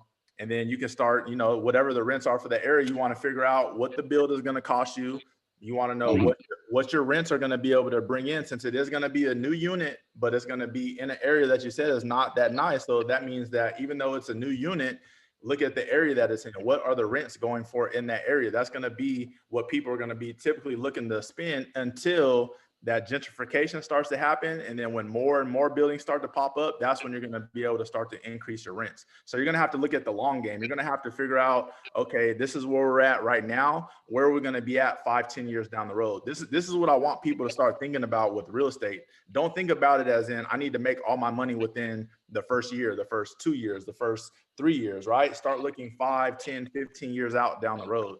Speaker 1: then you can start, whatever the rents are for the area, you want to figure out what the build is going to cost you. You want to know what your rents are going to be able to bring in, since it is going to be a new unit, but it's going to be in an area that you said is not that nice. So that means that even though it's a new unit, look at the area that it's in. What are the rents going for in that area? That's going to be what people are going to be typically looking to spend until that gentrification starts to happen. And then when more and more buildings start to pop up, that's when you're going to be able to start to increase your rents. So you're going to have to look at the long game. You're going to have to figure out, okay, this is where we're at right now. Where are we going to be at 5-10 years down the road? This is what I want people to start thinking about with real estate. Don't think about it as in, I need to make all my money within the first year, the first 2 years, the first 3 years, right? Start looking 5, 10, 15 years out down the road.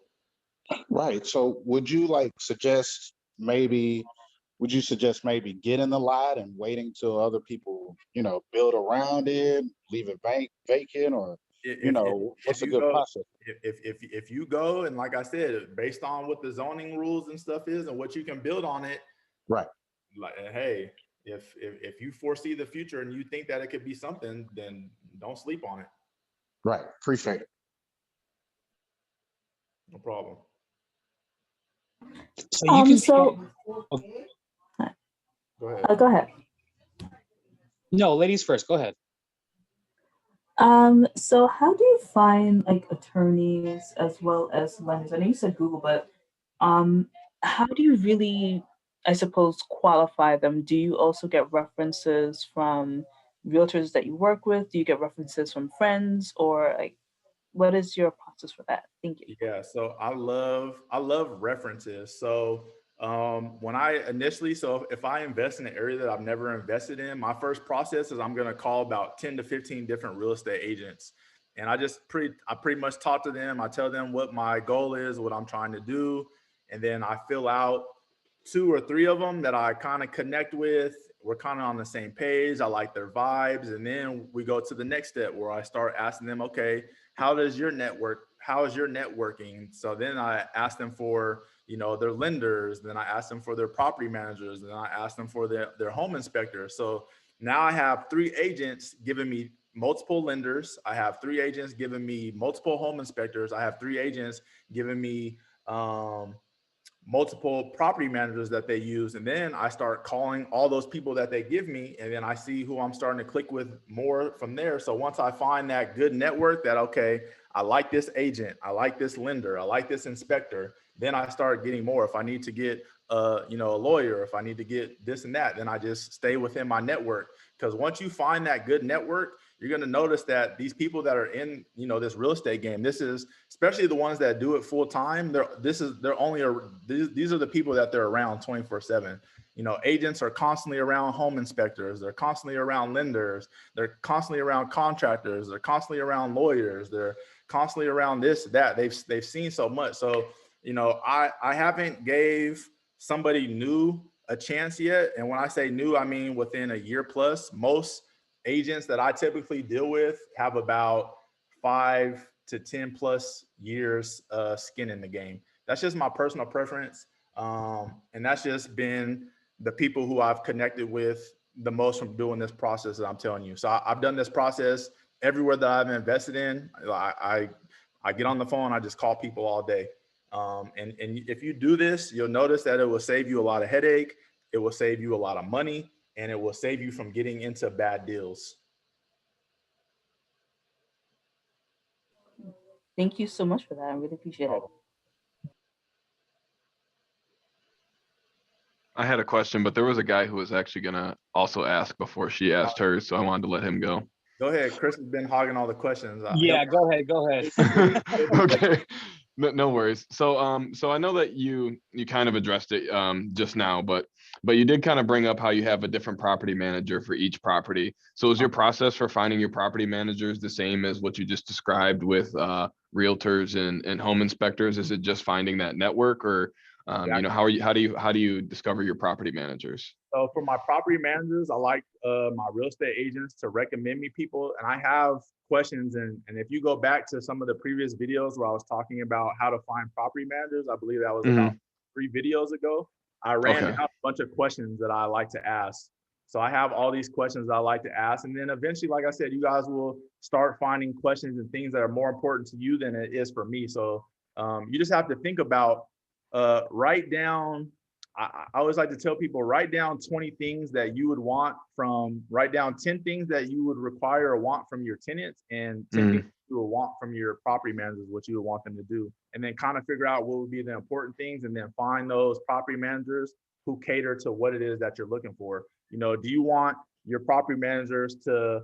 Speaker 6: Right. So would you suggest maybe getting the lot and waiting till other people, build around it, leave it vacant, or what's a good process?
Speaker 1: If you go, and like I said, based on what the zoning rules and stuff is and what you can build on it,
Speaker 6: right?
Speaker 1: Like, hey, if you foresee the future and you think that it could be something, then don't sleep on it.
Speaker 6: Right. Appreciate it.
Speaker 1: No problem.
Speaker 3: So you can.
Speaker 1: Go ahead.
Speaker 7: Go ahead.
Speaker 3: No, ladies first. Go ahead.
Speaker 7: So how do you find attorneys as well as lenders? I know you said Google, but how do you really I suppose, qualify them? Do you also get references from realtors that you work with? Do you get references from friends, or like, what is your process for that? Thank you.
Speaker 1: Yeah, so I love references. So when I initially, so if I invest in an area that I've never invested in, my first process is I'm going to call about 10 to 15 different real estate agents. And I pretty much talk to them. I tell them what my goal is, what I'm trying to do. And then I fill out two or three of them that I kind of connect with. We're kind of on the same page. I like their vibes. And then we go to the next step where I start asking them, okay, how is your networking? So then I ask them for, their lenders. Then I ask them for their property managers. Then I ask them for their home inspectors. So now I have three agents giving me multiple lenders. I have three agents giving me multiple home inspectors. I have three agents giving me multiple property managers that they use. And then I start calling all those people that they give me. And then I see who I'm starting to click with more from there. So once I find that good network that, okay, I like this agent, I like this lender, I like this inspector, then I start getting more. If I need to get a lawyer, if I need to get this and that, then I just stay within my network. Because once you find that good network, you're going to notice that these people that are in, this real estate game, this is especially the ones that do it full time. These are the people that they're around 24/7. Agents are constantly around home inspectors. They're constantly around lenders. They're constantly around contractors. They're constantly around lawyers. They're constantly around this, that. They've seen so much. So, I haven't gave somebody new a chance yet. And when I say new, I mean within a year plus. Most agents that I typically deal with have about 5 to 10 plus years skin in the game. That's just my personal preference. And that's just been the people who I've connected with the most from doing this process that I'm telling you. So I've done this process everywhere that I've invested in. I get on the phone, I just call people all day. And if you do this, you'll notice that it will save you a lot of headache. It will save you a lot of money, and it will save you from getting into bad deals.
Speaker 7: Thank you so much for that. I really appreciate it.
Speaker 8: I had a question, but there was a guy who was actually gonna also ask before she asked hers, so I wanted to let him go.
Speaker 1: Go ahead. Chris has been hogging all the questions.
Speaker 3: Yeah, go ahead. Go ahead.
Speaker 8: Okay. No worries. So I know that you kind of addressed it just now, but you did kind of bring up how you have a different property manager for each property. So is your process for finding your property managers the same as what you just described with realtors and home inspectors? Is it just finding that network, or how do you discover your property managers?
Speaker 1: So for my property managers, I like my real estate agents to recommend me people. And I have questions. And if you go back to some of the previous videos where I was talking about how to find property managers, I believe that was about 3 videos ago. I ran down a bunch of questions that I like to ask. So I have all these questions that I like to ask. And then eventually, like I said, you guys will start finding questions and things that are more important to you than it is for me. So you just have to think about, write down, I always like to tell people, write down 20 things that you would write down 10 things that you would require or want from your tenants, and 10 things you would want from your property managers, what you would want them to do. And then kind of figure out what would be the important things, and then find those property managers who cater to what it is that you're looking for. Do you want your property managers to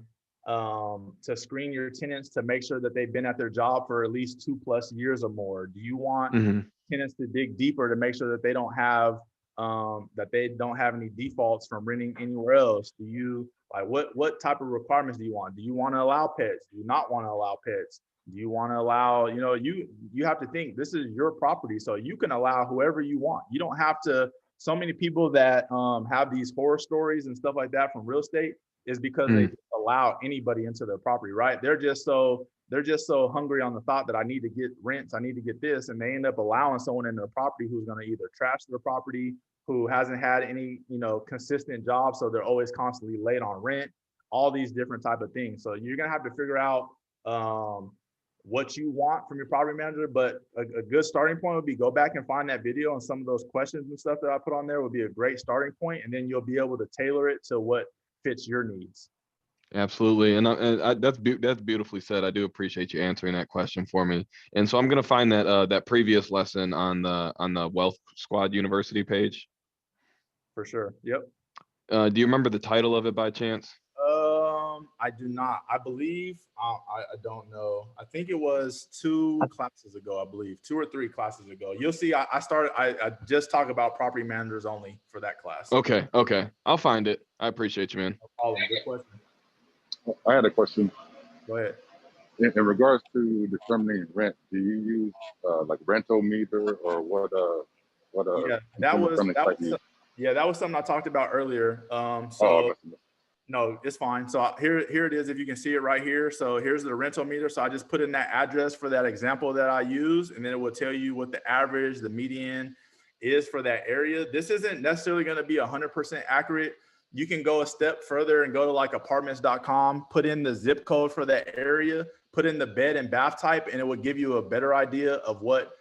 Speaker 1: screen your tenants to make sure that they've been at their job for at least 2+ years or more? Do you want tenants to dig deeper to make sure that they don't have any defaults from renting anywhere else? Do you what type of requirements do you want? Do you want to allow pets? Do you not want to allow pets? Do you want to allow, you have to think, this is your property, so you can allow whoever you want. You don't have to. So many people that have these horror stories and stuff like that from real estate is because they just allow anybody into their property, right? They're just so hungry on the thought that I need to get rents, I need to get this, and they end up allowing someone in their property who's going to either trash their property, who hasn't had any, consistent job, so they're always constantly late on rent, all these different type of things. So you're going to have to figure out what you want from your property manager. But a good starting point would be go back and find that video, and some of those questions and stuff that I put on there would be a great starting point, and then you'll be able to tailor it to what fits your needs.
Speaker 8: Absolutely. And that's beautifully said. I do appreciate you answering that question for me. And so I'm going to find that previous lesson on the Wealth Squad University page.
Speaker 1: For sure. Yep.
Speaker 8: Do you remember the title of it by chance?
Speaker 1: I do not. I believe I don't know. I think it was 2 classes ago. I believe 2 or 3 classes ago. You'll see. I just talk about property managers only for that class.
Speaker 8: Okay. Okay. I'll find it. I appreciate you, man.
Speaker 1: No problem. Good question.
Speaker 9: I had a question.
Speaker 1: Go ahead.
Speaker 9: In regards to determining rent, do you use like rental meter or what?
Speaker 1: Yeah, that was
Speaker 9: use?
Speaker 1: yeah, that was something I talked about earlier.
Speaker 9: Oh,
Speaker 1: No, it's fine. So here it is. If you can see it right here. So here's the rental meter. So I just put in that address for that example that I use, and then it will tell you what the average, the median is for that area. This isn't necessarily going to be 100% accurate. You can go a step further and go to like apartments.com, put in the zip code for that area, put in the bed and bath type, and it will give you a better idea of what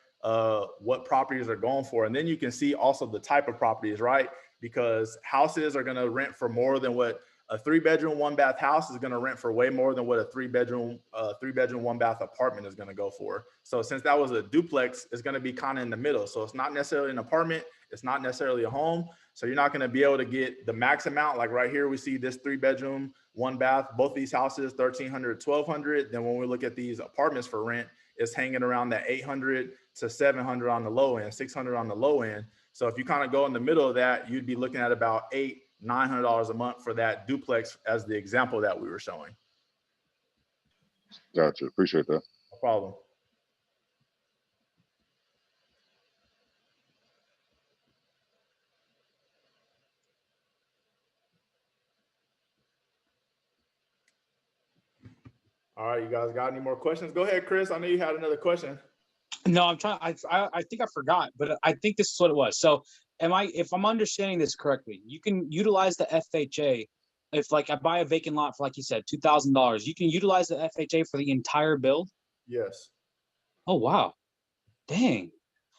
Speaker 1: properties are going for. And then you can see also the type of properties, right? Because houses are going to rent for more than what a 3-bedroom, 1-bath house is going to rent for way more than what a 3-bedroom, 1-bath apartment is going to go for. So since that was a duplex, it's going to be kind of in the middle. So it's not necessarily an apartment. It's not necessarily a home. So you're not going to be able to get the max amount. Like right here, we see this 3-bedroom, 1-bath, both these houses, 1,300, 1,200. Then when we look at these apartments for rent, it's hanging around that 800 to 700 on the low end, 600 on the low end. So if you kind of go in the middle of that, you'd be looking at about $900 a month for that duplex as the example that we were showing.
Speaker 9: Gotcha. Appreciate that.
Speaker 1: No problem. All right, you guys got any more questions? Go ahead, Chris. I know you had another question.
Speaker 3: No, I'm trying. I think I forgot, but I think this is what it was. So, if I'm understanding this correctly, you can utilize the FHA. If like I buy a vacant lot for, like you said, $2,000, you can utilize the FHA for the entire build.
Speaker 1: Yes.
Speaker 3: Oh wow, dang!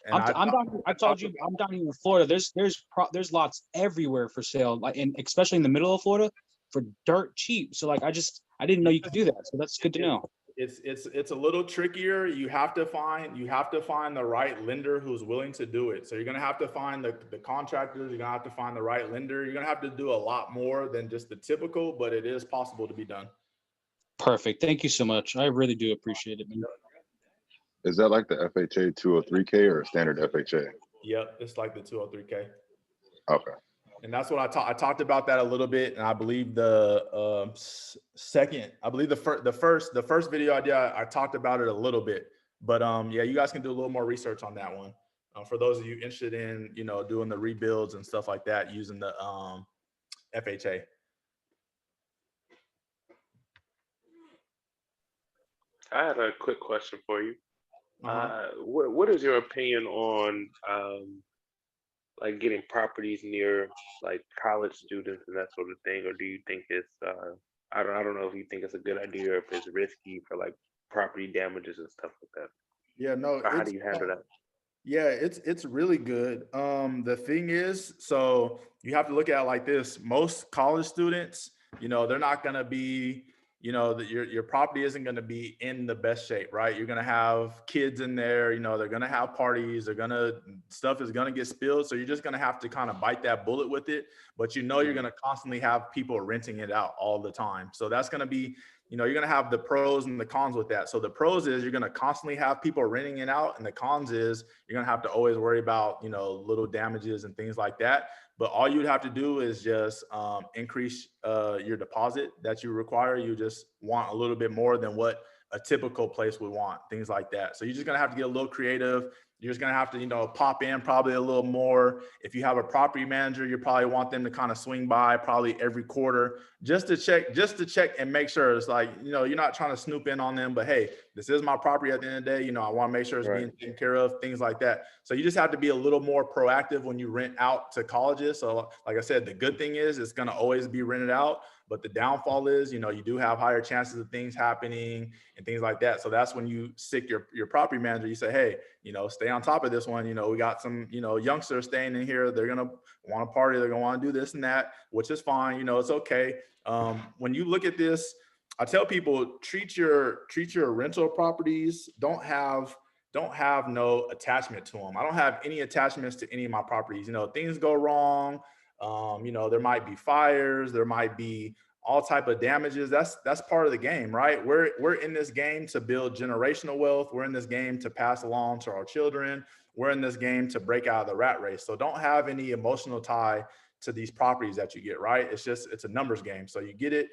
Speaker 1: And
Speaker 3: I'm down. I told you I'm down here in Florida. There's lots everywhere for sale, like especially in the middle of Florida for dirt cheap. So like I didn't know you could do that. So that's good to know.
Speaker 1: It's a little trickier. You have to find the right lender who's willing to do it. So you're gonna have to find the contractors. You're gonna have to find the right lender. You're gonna have to do a lot more than just the typical, but it is possible to be done.
Speaker 3: Perfect. Thank you so much. I really do appreciate it, man.
Speaker 9: Is that like the FHA 203K or a standard FHA?
Speaker 1: Yep, it's like the 203K.
Speaker 9: Okay.
Speaker 1: And that's what I talked about that a little bit, and I believe the first video I did, I talked about it a little bit, but yeah, you guys can do a little more research on that one. For those of you interested in doing the rebuilds and stuff like that using the FHA.
Speaker 10: I had a quick question for you. What is your opinion on like getting properties near like college students and that sort of thing, or do you think it's I don't know if you think it's a good idea or if it's risky for like property damages and stuff like that?
Speaker 1: Yeah, no.
Speaker 10: Or how do you handle that?
Speaker 1: Yeah, it's really good. The thing is, so you have to look at it like this. Most college students, they're not going to be, your property isn't going to be in the best shape, right? You're going to have kids in there, they're going to have parties, stuff is going to get spilled. So you're just going to have to kind of bite that bullet with it. But you're going to constantly have people renting it out all the time. So that's going to be, you're going to have the pros and the cons with that. So the pros is you're going to constantly have people renting it out. And the cons is you're going to have to always worry about, little damages and things like that. But all you'd have to do is just increase your deposit that you require. You just want a little bit more than what a typical place would want, things like that. So you're just going to have to get a little creative. You're just going to have to, pop in probably a little more. If you have a property manager, you probably want them to kind of swing by probably every quarter just to check and make sure it's like, you're not trying to snoop in on them, but hey, this is my property at the end of the day. I want to make sure it's being taken care of, things like that. So you just have to be a little more proactive when you rent out to colleges. So like I said, the good thing is it's going to always be rented out. But the downfall is, you do have higher chances of things happening and things like that. So that's when you sick your property manager. You say, hey, stay on top of this one. We got some, youngsters staying in here. They're going to want to party. They're going to want to do this and that, which is fine. It's okay. When you look at this, I tell people, treat your rental properties. Don't have no attachment to them. I don't have any attachments to any of my properties. Things go wrong. You know, there might be fires, there might be all type of damages. That's part of the game, right? We're in this game to build generational wealth. We're in this game to pass along to our children. We're in this game to break out of the rat race. So don't have any emotional tie to these properties that you get, right? It's a numbers game. So you get it,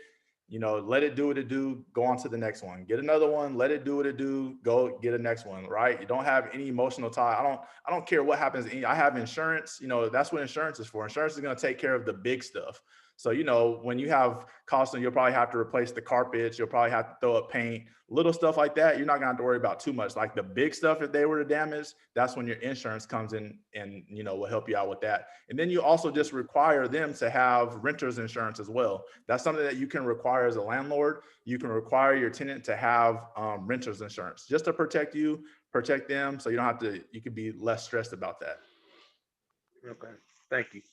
Speaker 1: you know, let it do what it do, go on to the next one. Get another one, let it do what it do, go get a next one, right? You don't have any emotional tie. I don't care what happens. I have insurance, you know, that's what insurance is for. Insurance is going to take care of the big stuff. So, you know, when you have costs, you'll probably have to replace the carpets, you'll probably have to throw up paint, little stuff like that. You're not going to have to worry about too much. Like the big stuff, if they were to damage, that's when your insurance comes in and, you know, will help you out with that. And then you also just require them to have renter's insurance as well. That's something that you can require as a landlord. You can require your tenant to have renter's insurance just to protect you, protect them. So you don't have to, you can be less stressed about that.
Speaker 10: Okay. Thank you.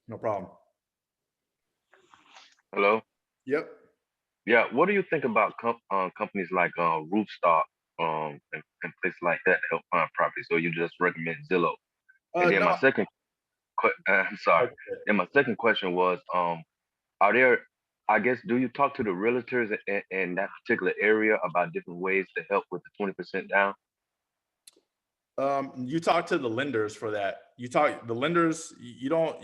Speaker 1: No problem.
Speaker 11: Hello.
Speaker 1: Yep.
Speaker 11: Yeah. What do you think about companies like Roofstock and places like that to help find properties? So you just recommend Zillow? And then
Speaker 1: No.
Speaker 11: my second, I'm sorry.
Speaker 1: Okay.
Speaker 11: And my second question was, are there? I guess do you talk to the realtors in that particular area about different ways to help with the 20% down?
Speaker 1: You talk to the lenders for that. You talk the lenders. You don't.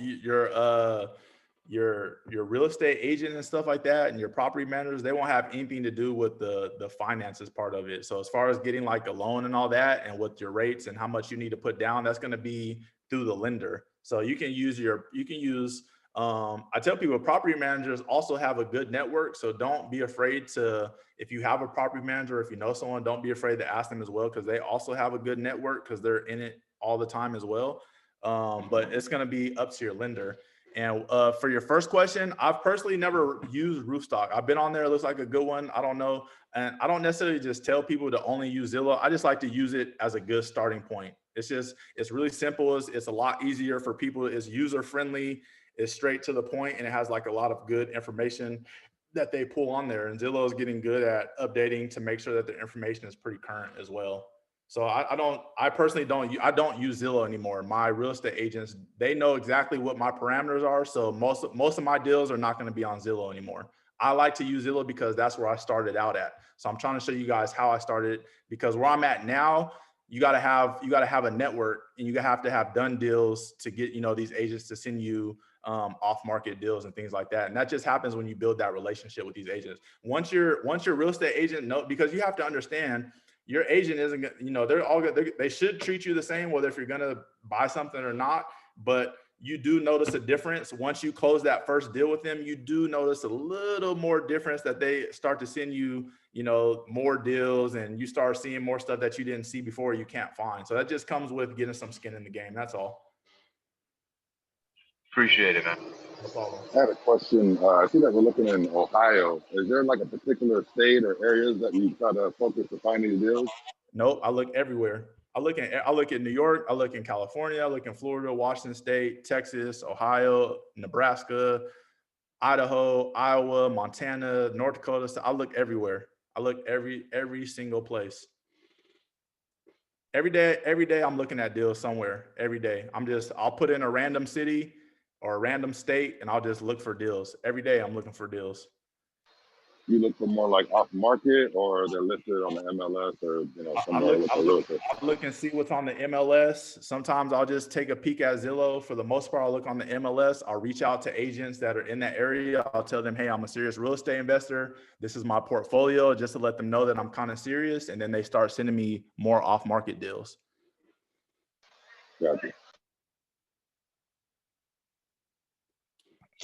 Speaker 1: Your real estate agent and stuff like that, and your property managers. They won't have anything to do with the finances part of it. So as far as getting like a loan and all that, and with your rates and how much you need to put down, that's going to be through the lender. So you can use I tell people property managers also have a good network. So don't be afraid to, if you have a property manager, if you know someone, don't be afraid to ask them as well, because they also have a good network because they're in it all the time as well. But it's going to be up to your lender. And for your first question, I've personally never used Roofstock. I've been on there. It looks like a good one. I don't know. And I don't necessarily just tell people to only use Zillow. I just like to use it as a good starting point. It's really simple. It's a lot easier for people. It's user friendly. It's straight to the point, and it has like a lot of good information that they pull on there. And Zillow is getting good at updating to make sure that the information is pretty current as well. So I personally don't use Zillow anymore. My real estate agents, they know exactly what my parameters are. So most of my deals are not going to be on Zillow anymore. I like to use Zillow because that's where I started out at. So I'm trying to show you guys how I started, because where I'm at now, you got to have a network, and you have to have done deals to get, you know, these agents to send you off market deals and things like that. And that just happens when you build that relationship with these agents. Once your real estate agent because you have to understand, your agent isn't, you know, they should treat you the same, whether if you're going to buy something or not. But you do notice a difference once you close that first deal with them. You do notice a little more difference, that they start to send you, you know, more deals, and you start seeing more stuff that you didn't see before, you can't find. So that just comes with getting some skin in the game. That's all.
Speaker 11: Appreciate it, man.
Speaker 1: No problem.
Speaker 9: I had a question. I see that we're looking in Ohio. Is there like a particular state or areas that you try to focus to find these deals?
Speaker 1: Nope, I look everywhere. I look at New York, I look in California, I look in Florida, Washington State, Texas, Ohio, Nebraska, Idaho, Iowa, Montana, North Dakota. So I look everywhere. I look every single place. Every day I'm looking at deals somewhere. Every day. I'll put in a random city or a random state, and I'll just look for deals. Every day I'm looking for deals.
Speaker 9: You look for more like off market, or they're listed on the MLS, or you know,
Speaker 1: I
Speaker 9: somewhere local.
Speaker 1: look and see what's on the MLS. Sometimes I'll just take a peek at Zillow. For the most part, I'll look on the MLS. I'll reach out to agents that are in that area. I'll tell them, hey, I'm a serious real estate investor. This is my portfolio, just to let them know that I'm kind of serious. And then they start sending me more off-market deals.
Speaker 9: Gotcha.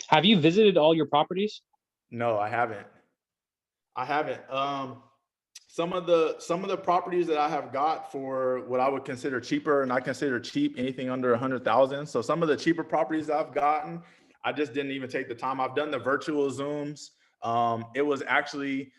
Speaker 3: Have you visited all your properties?
Speaker 1: No, I haven't. Some of the properties that I have got for what I would consider cheaper, and I consider cheap anything under 100,000. So some of the cheaper properties I've gotten, I just didn't even take the time. I've done the virtual Zooms. It was actually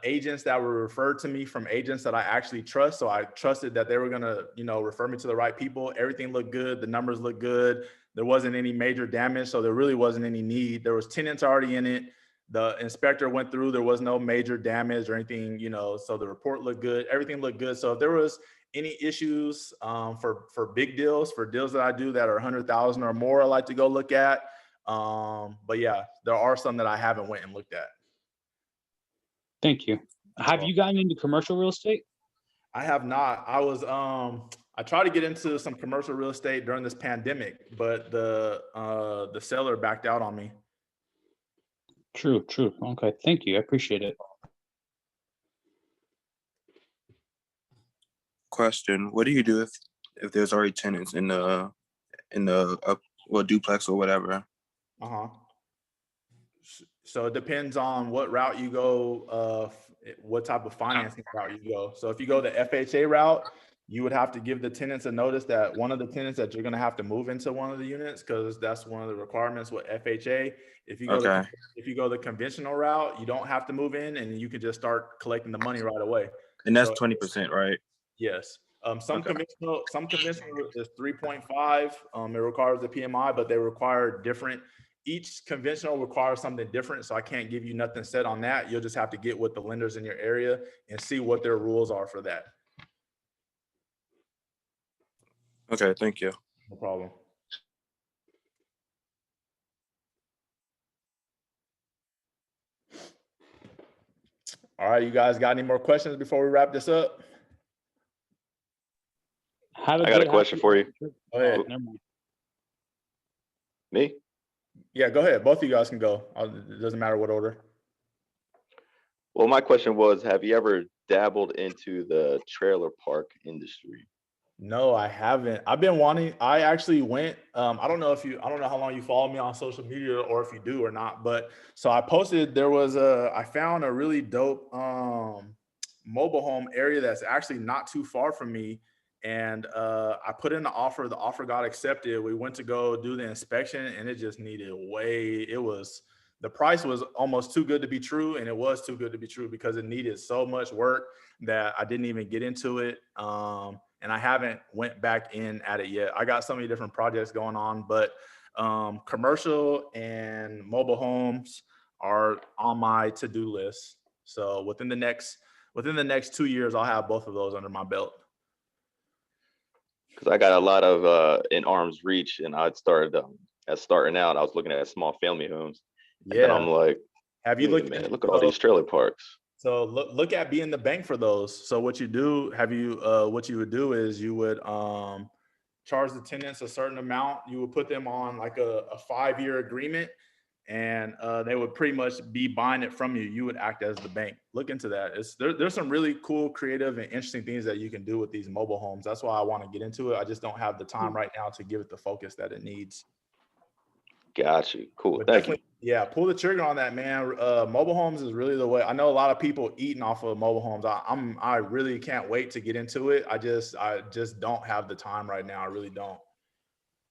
Speaker 1: agents that were referred to me from agents that I actually trust. So I trusted that they were gonna, you know, refer me to the right people. Everything looked good. The numbers looked good. There wasn't any major damage, so there really wasn't any need. There was tenants already in it. The inspector went through, there was no major damage or anything, you know, so the report looked good. Everything looked good. So if there was any issues for big deals, for deals that I do that are 100,000 or more, I like to go look at. But yeah, there are some that I haven't went and looked at.
Speaker 3: Thank you. Have you gotten into commercial real estate?
Speaker 1: I have not. I tried to get into some commercial real estate during this pandemic, but the seller backed out on me.
Speaker 3: True. Okay, thank you. I appreciate it.
Speaker 5: Question: what do you do if there's already tenants in the well, duplex or whatever?
Speaker 1: So it depends on what route you go, what type of financing route you go. So if you go the FHA route, you would have to give the tenants a notice that one of the tenants that you're going to have to move into one of the units, because that's one of the requirements with FHA. If you go the conventional route, you don't have to move in, and you can just start collecting the money right away.
Speaker 5: And that's 20%, right?
Speaker 1: Yes. Some conventional is 3.5. It requires the PMI, but they require different. Each conventional requires something different, so I can't give you nothing set on that. You'll just have to get with the lenders in your area and see what their rules are for that.
Speaker 5: Okay, thank you.
Speaker 1: No problem. All right, you guys got any more questions before we wrap this up?
Speaker 12: I got a question for you.
Speaker 1: Go ahead.
Speaker 12: Me?
Speaker 1: Yeah, go ahead. Both of you guys can go. It doesn't matter what order.
Speaker 12: Well, my question was, have you ever dabbled into the trailer park industry?
Speaker 1: No, I haven't. I've been wanting. I actually went. I don't know how long you follow me on social media, or if you do or not. But so I posted. I found a really dope mobile home area that's actually not too far from me, and I put in the offer. The offer got accepted. We went to go do the inspection, and it just needed the price was almost too good to be true, and it was too good to be true because it needed so much work that I didn't even get into it. And I haven't went back in at it yet. I got so many different projects going on, but commercial and mobile homes are on my to-do list. So within the next 2 years, I'll have both of those under my belt.
Speaker 12: Because I got a lot of in arm's reach, and I started starting out. I was looking at small family homes, and then I'm like,
Speaker 1: have you looked?
Speaker 12: Man, look at all these trailer parks.
Speaker 1: So look at being the bank for those. So what you do, what you would do is you would charge the tenants a certain amount. You would put them on like a 5-year agreement, and they would pretty much be buying it from you. You would act as the bank. Look into that. There's some really cool, creative, and interesting things that you can do with these mobile homes. That's why I want to get into it. I just don't have the time right now to give it the focus that it needs.
Speaker 12: Got you. Cool.
Speaker 1: But
Speaker 12: Thank you.
Speaker 1: Yeah, pull the trigger on that, man. Mobile homes is really the way. I know a lot of people eating off of mobile homes. I really can't wait to get into it. I just don't have the time right now. I really don't.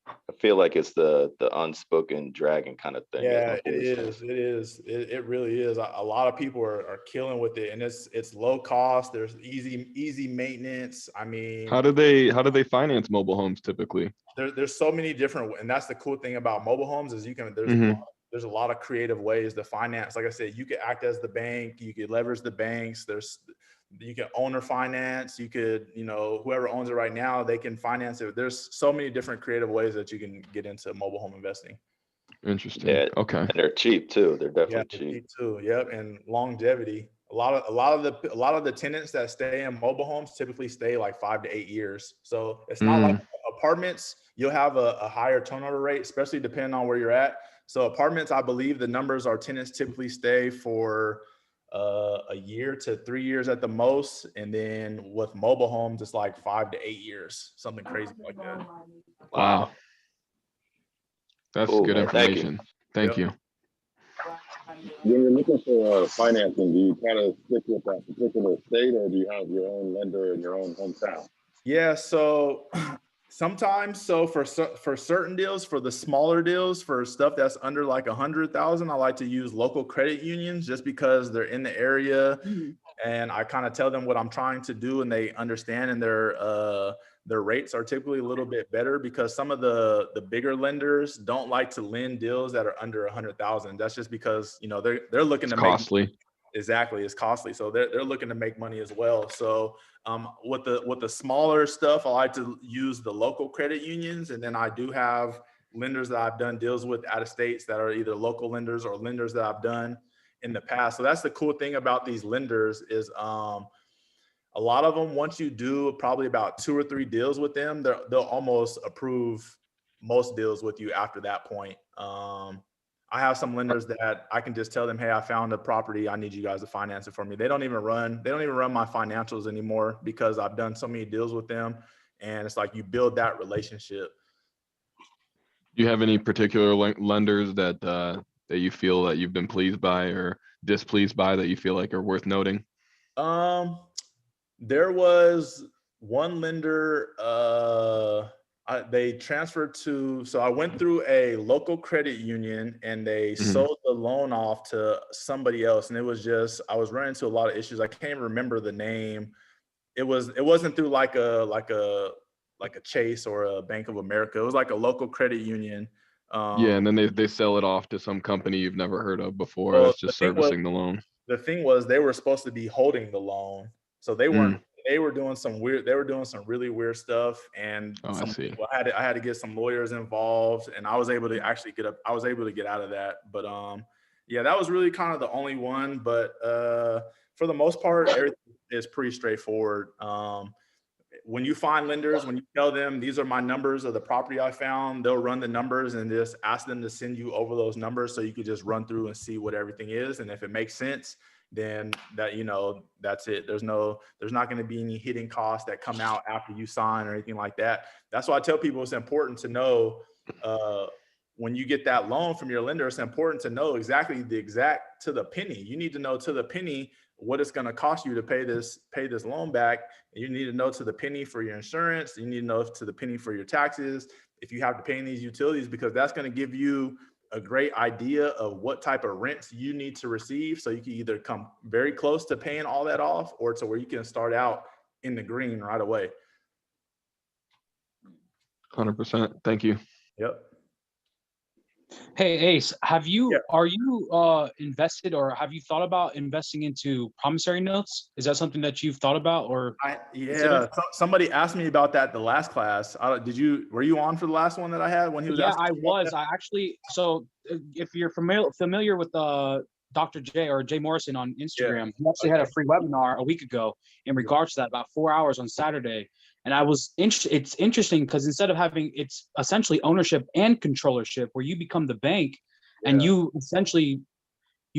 Speaker 12: I feel like it's the unspoken dragon kind of thing.
Speaker 1: Yeah, it is. It really is. A lot of people are killing with it, and it's low cost. There's easy maintenance. I mean,
Speaker 8: how do they finance mobile homes typically?
Speaker 1: There's so many different, and that's the cool thing about mobile homes is there's a lot of creative ways to finance. Like I said, you could act as the bank, you could leverage the banks. You can owner finance. You could, whoever owns it right now, they can finance it. There's so many different creative ways that you can get into mobile home investing.
Speaker 8: Interesting.
Speaker 12: Yeah,
Speaker 8: okay.
Speaker 12: And they're cheap too. They're definitely cheap
Speaker 1: too. Yep, and longevity. A lot of the tenants that stay in mobile homes typically stay like 5 to 8 years. So it's not like apartments. You'll have a higher turnover rate, especially depending on where you're at. So apartments, I believe the numbers are tenants typically stay for a year to 3 years at the most, and then with mobile homes it's like 5 to 8 years, something crazy like that.
Speaker 8: Wow, that's cool, good information. Thank you.
Speaker 9: When you're looking for financing, do you kind of stick with that particular state, or do you have your own lender in your own hometown?
Speaker 1: Yeah, so sometimes, for certain deals, for the smaller deals, for stuff that's under like 100,000, I like to use local credit unions just because they're in the area, and I kind of tell them what I'm trying to do, and they understand, and their rates are typically a little bit better because some of the bigger lenders don't like to lend deals that are under 100,000. That's just because they're looking to make
Speaker 8: costly.
Speaker 1: Exactly, it's costly, so they're looking to make money as well. So with the smaller stuff, I like to use the local credit unions, and then I do have lenders that I've done deals with out of states that are either local lenders or lenders that I've done in the past. So that's the cool thing about these lenders is a lot of them, once you do probably about 2 or 3 deals with them, they'll almost approve most deals with you after that point. I have some lenders that I can just tell them, hey, I found a property. I need you guys to finance it for me. They don't even run my financials anymore because I've done so many deals with them. And it's like you build that relationship.
Speaker 8: Do you have any particular lenders that that you feel that you've been pleased by or displeased by that you feel like are worth noting?
Speaker 1: There was one lender, they transferred to, so I went through a local credit union and they sold the loan off to somebody else. And it was just, I was running into a lot of issues. I can't even remember the name. It wasn't through like a Chase or a Bank of America. It was like a local credit union.
Speaker 8: Yeah, and then they sell it off to some company you've never heard of before
Speaker 1: Well,
Speaker 8: that's just servicing the loan.
Speaker 1: the thing was they were supposed to be holding the loan. So they weren't, they were doing some really weird stuff. And
Speaker 8: Oh, I see.
Speaker 1: I had to get some lawyers involved and I was able to actually get out of that. But yeah, that was really kind of the only one. But for the most part, everything is pretty straightforward. When you find lenders, when you tell them these are my numbers of the property I found, they'll run the numbers and just ask them to send you over those numbers so you could just run through and see what everything is. And if it makes sense, then that's it. There's not going to be any hidden costs that come out after you sign or anything like that. That's why I tell people it's important to know when you get that loan from your lender, it's important to know exactly to the penny. You need to know to the penny what it's going to cost you to pay this loan back. You need to know to the penny for your insurance. You need to know to the penny for your taxes. If you have to pay these utilities, because that's going to give you a great idea of what type of rents you need to receive. So you can either come very close to paying all that off or to where you can start out in the green right away.
Speaker 8: 100%. Thank you.
Speaker 1: Yep.
Speaker 3: Hey Ace, are you invested or have you thought about investing into promissory notes? Is that something that you've thought about or?
Speaker 1: Somebody asked me about that the last class. Were you on for the last one that I had when he was asking?
Speaker 3: I was. I actually, so if you're familiar with Dr. J or Jay Morrison on Instagram, he actually had a free webinar a week ago in regards to that, about 4 hours on Saturday. And it's interesting because instead of having, it's essentially ownership and controllership where you become the bank and you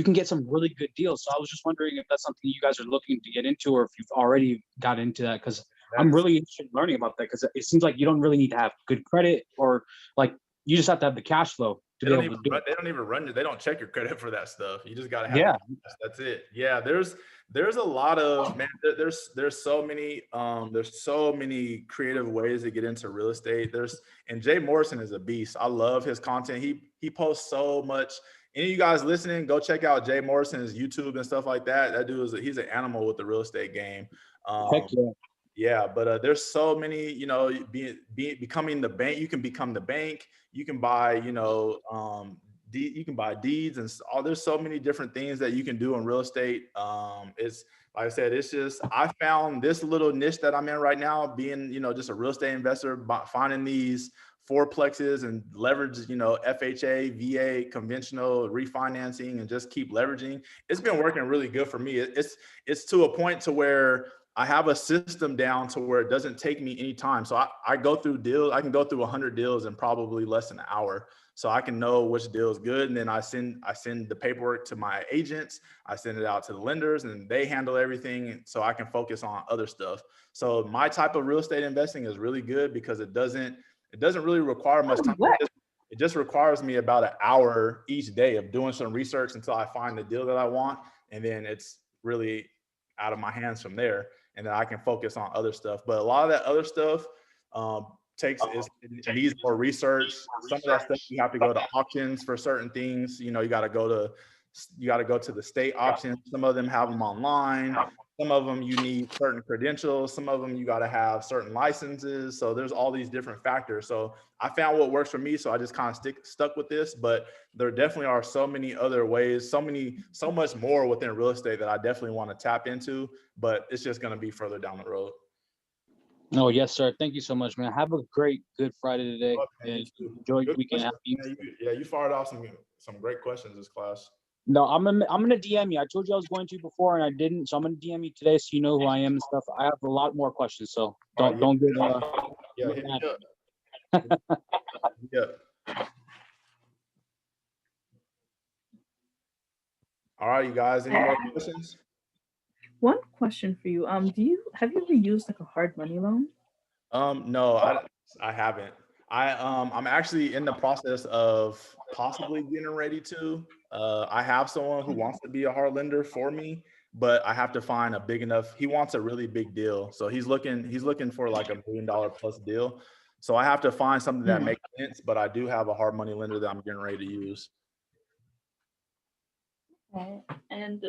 Speaker 3: can get some really good deals. So I was just wondering if that's something you guys are looking to get into or if you've already got into that, because I'm really interested in learning about that because it seems like you don't really need to have good credit or like you just have to have the cash flow to be able to do it.
Speaker 1: They don't even run you. They don't check your credit for that stuff. You just got to have that's it. Yeah, there's a lot of, man, there's so many creative ways to get into real estate. And Jay Morrison is a beast. I love his content. He posts so much. Any of you guys listening, go check out Jay Morrison's YouTube and stuff like that. That dude he's an animal with the real estate game.
Speaker 3: Heck yeah.
Speaker 1: Yeah, but there's so many, becoming the bank. You can become the bank. You can buy, you can buy deeds and there's so many different things that you can do in real estate. It's like I said, it's just, I found this little niche that I'm in right now, being, just a real estate investor, finding these fourplexes and leverage, FHA, VA, conventional refinancing, and just keep leveraging. It's been working really good for me. It's to a point to where I have a system down to where it doesn't take me any time. So I go through deals. I can go through 100 deals in probably less than an hour. So I can know which deal is good. And then I send the paperwork to my agents. I send it out to the lenders and they handle everything. So I can focus on other stuff. So my type of real estate investing is really good because it doesn't really require much time. It just requires me about an hour each day of doing some research until I find the deal that I want. And then it's really out of my hands from there. And then I can focus on other stuff. But a lot of that other stuff it needs more research. Some of that stuff you have to go to auctions for certain things. You got to go to the state auctions. Some of them have them online. Some of them you need certain credentials. Some of them you got to have certain licenses. So there's all these different factors. So I found what works for me. So I just kind of stuck with this. But there definitely are so many other ways, so much more within real estate that I definitely want to tap into. But it's just going to be further down the road.
Speaker 3: No, yes, sir. Thank you so much, man. Have a great Good Friday today,
Speaker 1: Oh, man,
Speaker 3: and
Speaker 1: you too.
Speaker 3: enjoy your
Speaker 1: Good
Speaker 3: weekend.
Speaker 1: questions,
Speaker 3: Happy
Speaker 1: man.
Speaker 3: Easter.
Speaker 1: Yeah, you fired off some great questions this class.
Speaker 3: No, I'm gonna DM you. I told you I was going to before, and I didn't. So I'm gonna DM you today, so you know who I am and stuff. I have a lot more questions, so
Speaker 1: All right,
Speaker 3: don't get
Speaker 1: yeah, hit me
Speaker 3: mad.
Speaker 1: up. Hit me up. All right, you guys. Any more questions?
Speaker 7: One question for you. Have you ever used like a hard money loan?
Speaker 1: No, I haven't. I'm actually in the process of possibly getting ready to. I have someone who wants to be a hard lender for me, but I have to find a big enough. He wants a really big deal, so he's looking for like $1 million plus deal. So I have to find something that makes sense. But I do have a hard money lender that I'm getting ready to use.
Speaker 7: Okay. And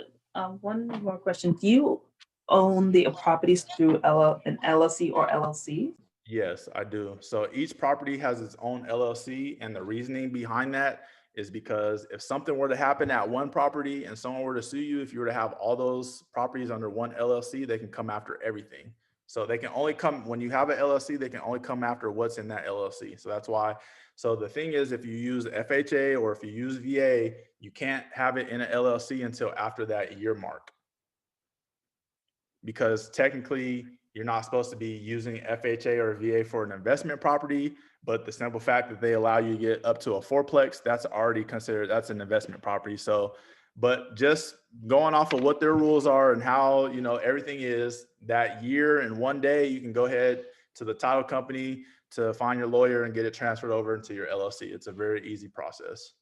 Speaker 7: one more question. Do you own the properties through an LLC or LLC?
Speaker 1: Yes, I do. So each property has its own LLC, and the reasoning behind that is because if something were to happen at one property and someone were to sue you, if you were to have all those properties under one LLC, they can come after everything. So they can only come when you have an LLC, they can only come after what's in that LLC. So that's why. So the thing is, if you use FHA or if you use VA, you can't have it in an LLC until after that year mark, because technically you're not supposed to be using FHA or VA for an investment property, but the simple fact that they allow you to get up to a fourplex, that's already considered, that's an investment property. So, but just going off of what their rules are and how, everything is that year and one day, you can go ahead to the title company to find your lawyer and get it transferred over into your LLC. It's a very easy process.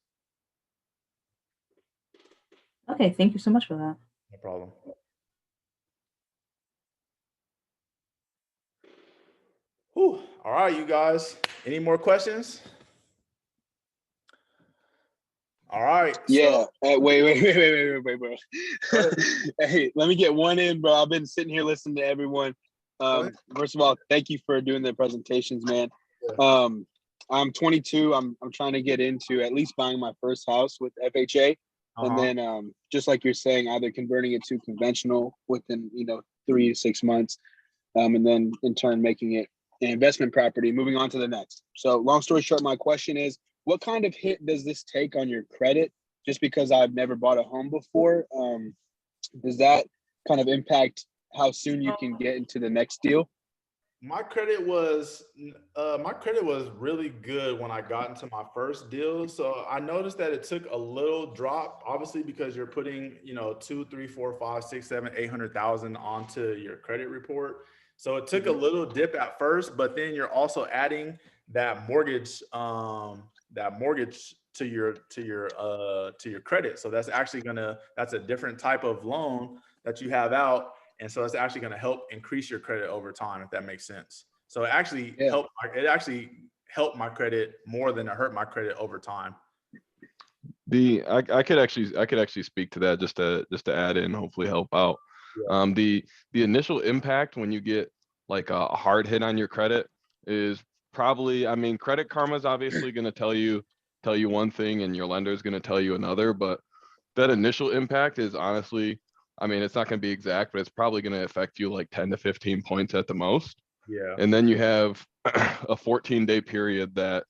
Speaker 7: Okay, thank you so much for that.
Speaker 1: No problem. Whew. All right, you guys. Any more questions? All right.
Speaker 13: Yeah. Wait, bro. Hey, let me get one in, bro. I've been sitting here listening to everyone. First of all, thank you for doing the presentations, man. I'm 22. I'm trying to get into at least buying my first house with FHA, and then just like you're saying, either converting it to conventional within 3 to 6 months, and then in turn making it an investment property. Moving on to the next. So, long story short, my question is, what kind of hit does this take on your credit? Just because I've never bought a home before, does that kind of impact how soon you can get into the next deal?
Speaker 1: My credit was really good when I got into my first deal. So I noticed that it took a little drop, obviously, because you're putting, 2, 3, 4, 5, 6, 7, 800,000 onto your credit report. So it took a little dip at first, but then you're also adding that mortgage to your credit. So that's actually that's a different type of loan that you have out. And so it's actually going to help increase your credit over time, if that makes sense. So it actually helped my credit more than it hurt my credit over time.
Speaker 8: I could actually speak to that just to add in, hopefully help out. Yeah. The initial impact when you get like a hard hit on your credit is probably, Credit Karma is obviously going to tell you one thing and your lender is going to tell you another, but that initial impact is honestly, it's not going to be exact, but it's probably going to affect you like 10 to 15 points at the most.
Speaker 1: Yeah.
Speaker 8: And then you have a 14-day period that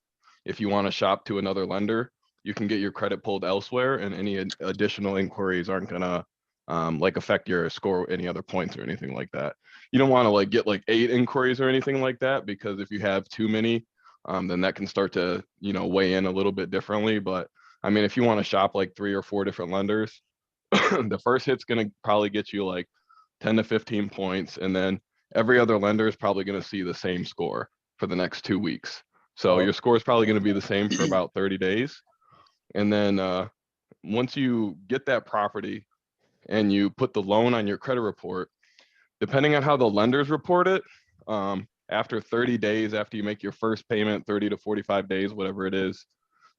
Speaker 8: if you want to shop to another lender, you can get your credit pulled elsewhere, and any additional inquiries aren't going to affect your score, any other points or anything like that. You don't want to get 8 inquiries or anything like that, because if you have too many, then that can start to, weigh in a little bit differently. But if you want to shop 3 or 4 different lenders, the first hit's going to probably get you 10 to 15 points. And then every other lender is probably going to see the same score for the next 2 weeks. So your score is probably going to be the same for about 30 days. And then once you get that property and you put the loan on your credit report, depending on how the lenders report it, after 30 days, after you make your first payment, 30 to 45 days, whatever it is,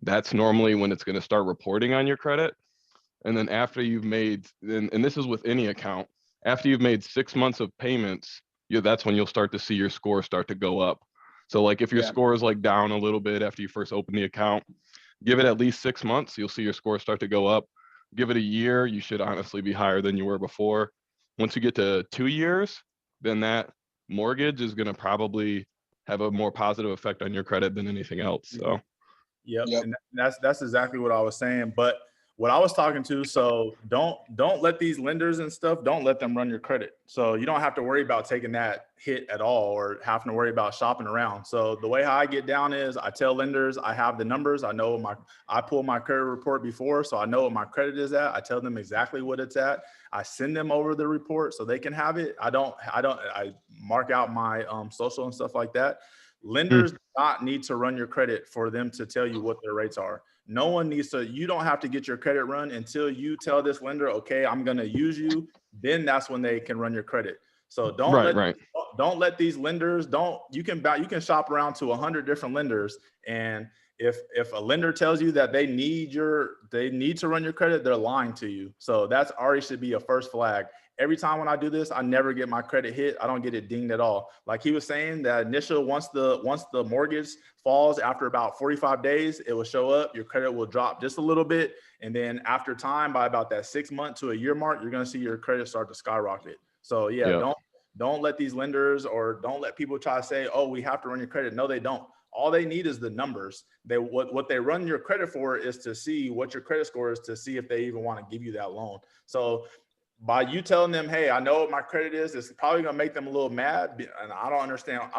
Speaker 8: that's normally when it's going to start reporting on your credit. And then after you've made, and this is with any account, after you've made 6 months of payments, that's when you'll start to see your score start to go up. So if your score is down a little bit after you first open the account, give it at least 6 months, you'll see your score start to go up. Give it a year, you should honestly be higher than you were before. Once you get to 2 years, then that mortgage is going to probably have a more positive effect on your credit than anything else. So,
Speaker 1: Yep. And that's exactly what I was saying. But what I was talking to, so don't let these lenders and stuff, don't let them run your credit. So you don't have to worry about taking that hit at all or having to worry about shopping around. So the way how I get down is I tell lenders I have the numbers. I pull my credit report before, so I know what my credit is at. I tell them exactly what it's at. I send them over the report so they can have it. I mark out my social and stuff like that. Lenders do not need to run your credit for them to tell you what their rates are. No one needs to, you don't have to get your credit run until you tell this lender, okay, I'm going to use you. Then that's when they can run your credit. So don't let these lenders, you can shop around to 100 different lenders. And if a lender tells you that they need to run your credit, they're lying to you. So that's already should be a first flag. Every time when I do this, I never get my credit hit. I don't get it dinged at all. Like he was saying, that initial, once the mortgage falls after about 45 days, it will show up. Your credit will drop just a little bit. And then after time, by about that 6 month to a year mark, you're going to see your credit start to skyrocket. So yeah, don't let these lenders or don't let people try to say, oh, we have to run your credit. No, they don't. All they need is the numbers. What they run your credit for is to see what your credit score is, to see if they even want to give you that loan. So by you telling them, hey, I know what my credit is, it's probably going to make them a little mad. And I don't